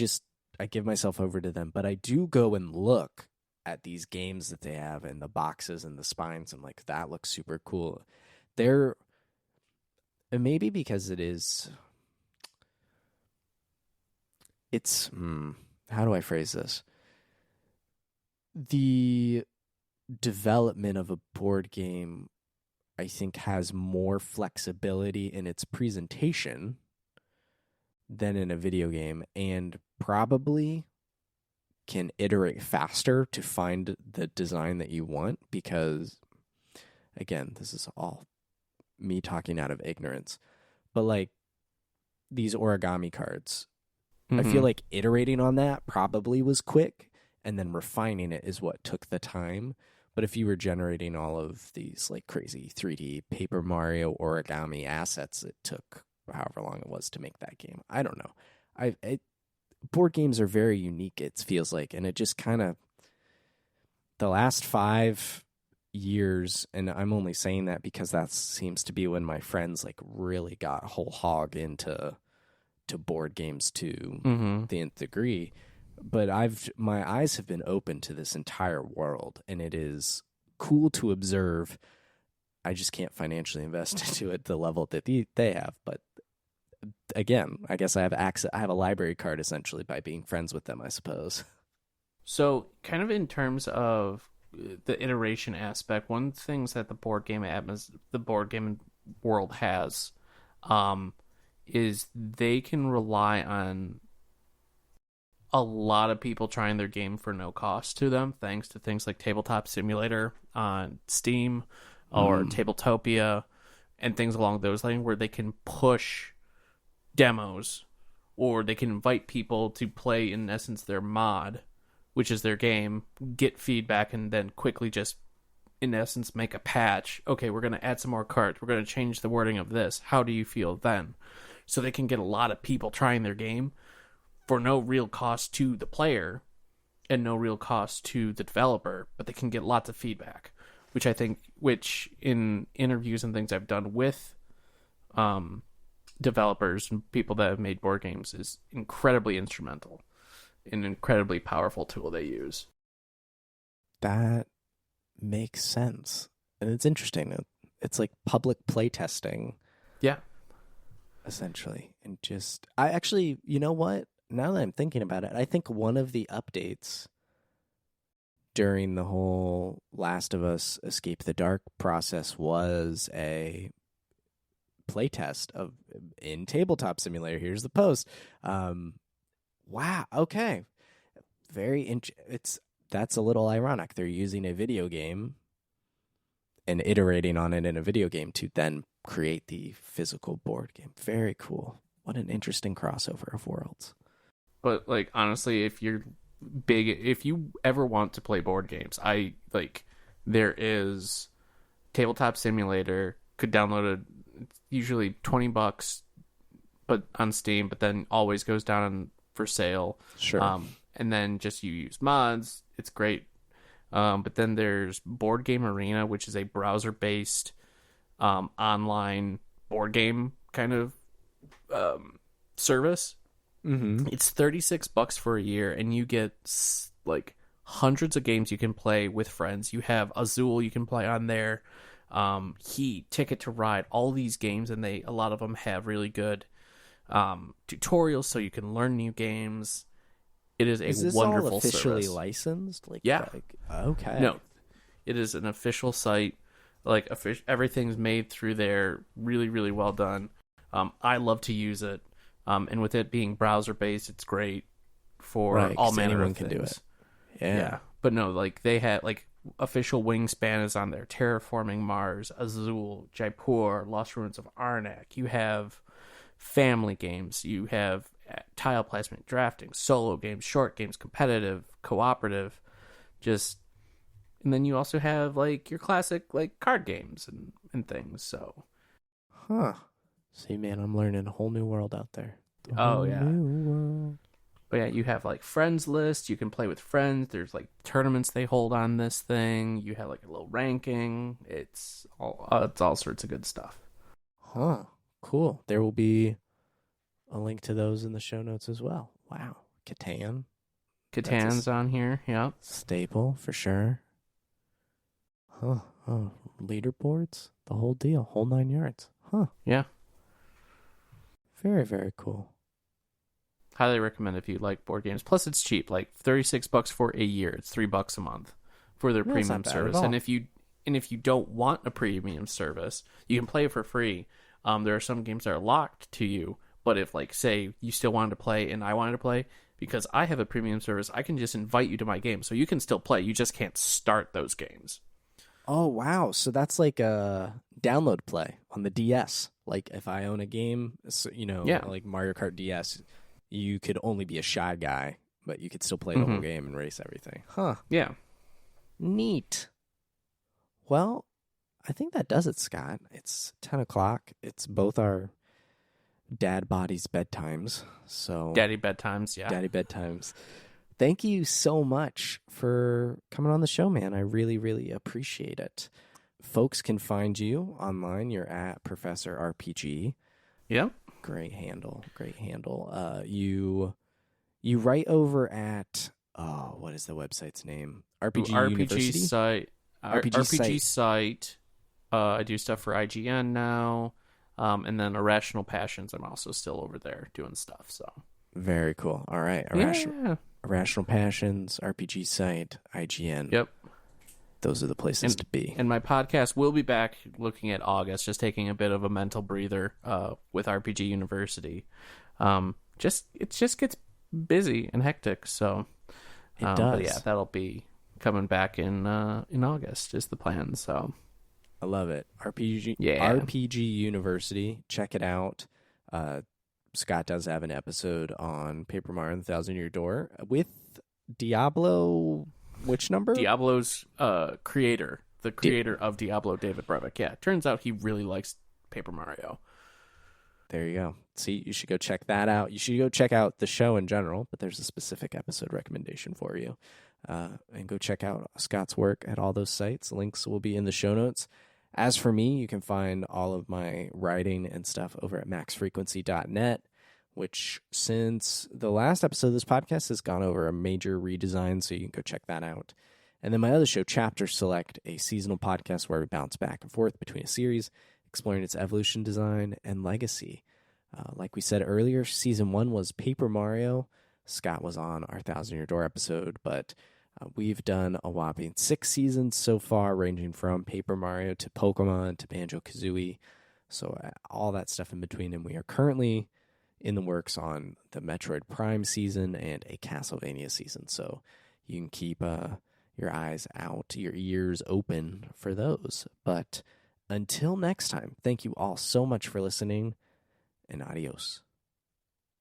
give myself over to them. But I do go and look at these games that they have and the boxes and the spines. I'm like, that looks super cool. Maybe because it's how do I phrase this? The development of a board game, I think, has more flexibility in its presentation than in a video game, and probably can iterate faster to find the design that you want, because, again, this is all me talking out of ignorance, but like these origami cards, I feel like iterating on that probably was quick, and then refining it is what took the time. But if you were generating all of these like crazy 3D Paper Mario origami assets, it took however long it was to make that game. I don't know. Board games are very unique, it feels like, and it just kind of, the last 5 years, and I'm only saying that because that seems to be when my friends like really got whole hog into board games to the nth degree. But my eyes have been open to this entire world, and it is cool to observe. I just can't financially invest into it the level that they have. But again, I guess I have access. I have a library card essentially by being friends with them, I suppose. So, kind of in terms of the iteration aspect, one of the things that the board game world has, is they can rely on a lot of people trying their game for no cost to them, thanks to things like Tabletop Simulator on Steam or Tabletopia and things along those lines, where they can push demos or they can invite people to play, in essence, their mod, which is their game, get feedback, and then quickly just, in essence, make a patch. Okay, we're going to add some more cards. We're going to change the wording of this. How do you feel then? So they can get a lot of people trying their game for no real cost to the player and no real cost to the developer, but they can get lots of feedback, which in interviews and things I've done with developers and people that have made board games is incredibly instrumental, an incredibly powerful tool they use. That makes sense. And it's interesting. It's like public playtesting. Yeah. Essentially. And I actually, you know what? Now that I'm thinking about it, I think one of the updates during the whole Last of Us Escape the Dark process was a playtest in Tabletop Simulator. Here's the post. Wow. Okay. That's a little ironic. They're using a video game and iterating on it in a video game to then create the physical board game. Very cool. What an interesting crossover of worlds. But like honestly, if you ever want to play board games, there is Tabletop Simulator. Could download it. It's usually $20, but on Steam, but then always goes down for sale. Sure. And then just you use mods. It's great. But then there's Board Game Arena, which is a browser-based online board game kind of service. Mm-hmm. It's $36 for a year, and you get like hundreds of games you can play with friends. You have Azul you can play on there, Heat, Ticket to Ride, all these games, and a lot of them have really good tutorials so you can learn new games. It is a wonderful all officially service. Licensed? Yeah. Okay. No, it is an official site. Like everything's made through there. Really, really well done. I love to use it. And with it being browser based, it's great for all manner of things. Can do it. Yeah. But no, like they had official Wingspan is on there. Terraforming Mars, Azul, Jaipur, Lost Ruins of Arnak. You have family games. You have tile placement, drafting, solo games, short games, competitive, cooperative, and then you also have like your classic like card games and things. So, See, man, I'm learning a whole new world out there. Oh yeah. New world. But yeah, you have like friends lists. You can play with friends. There's like tournaments they hold on this thing. You have like a little ranking. It's all sorts of good stuff. Huh. Cool. There will be a link to those in the show notes as well. Wow. Catan's on here. Yeah. Staple for sure. Huh. Oh, leaderboards, the whole deal, whole 9 yards. Huh. Yeah. Very, very cool. Highly recommend if you like board games. Plus, it's cheap, like $36 for a year. It's $3 a month for their premium service. And if you don't want a premium service, you can play it for free. There are some games that are locked to you, but if like say you still wanted to play and I wanted to play, because I have a premium service, I can just invite you to my game, so you can still play. You just can't start those games. Oh wow! So that's like a download play on the DS. Like if I own a game, like Mario Kart DS. You could only be a shy guy, but you could still play the whole game and race everything. Huh. Yeah. Neat. Well, I think that does it, Scott. It's 10 o'clock. It's both our dad bodies' bedtimes. So Daddy bedtimes, yeah. Daddy bedtimes. Thank you so much for coming on the show, man. I really, really appreciate it. Folks can find you online. You're at Professor RPG. Yep. Great handle. You write over at what is the website's name? RPG University? Site. RPG site. I do stuff for IGN now. And then Irrational Passions, I'm also still over there doing stuff. So very cool. All right. Irrational Passions, RPG site, IGN. Yep. Those are the places to be. And my podcast will be back looking at August, just taking a bit of a mental breather with RPG University. It just gets busy and hectic, so it does. But yeah, that'll be coming back in August is the plan. So I love it. RPG University. Check it out. Scott does have an episode on Paper Mario and the Thousand Year Door with Diablo. Which number? Diablo's creator, the creator of Diablo, David Brevik. Yeah, turns out he really likes Paper Mario. There you go. See, you should go check that out. You should go check out the show in general, but there's a specific episode recommendation for you. And go check out Scott's work at all those sites. Links will be in the show notes. As for me, you can find all of my writing and stuff over at maxfrequency.net, which since the last episode of this podcast has gone over a major redesign, so you can go check that out. And then my other show, Chapter Select, a seasonal podcast where we bounce back and forth between a series, exploring its evolution, design, and legacy. Like we said earlier, season 1 was Paper Mario. Scott was on our 1,000 Year Door episode, but we've done a whopping 6 seasons so far, ranging from Paper Mario to Pokemon to Banjo-Kazooie. So all that stuff in between, and we are currently in the works on the Metroid Prime season and a Castlevania season. So you can keep your eyes out, your ears open for those. But until next time, thank you all so much for listening, and adios.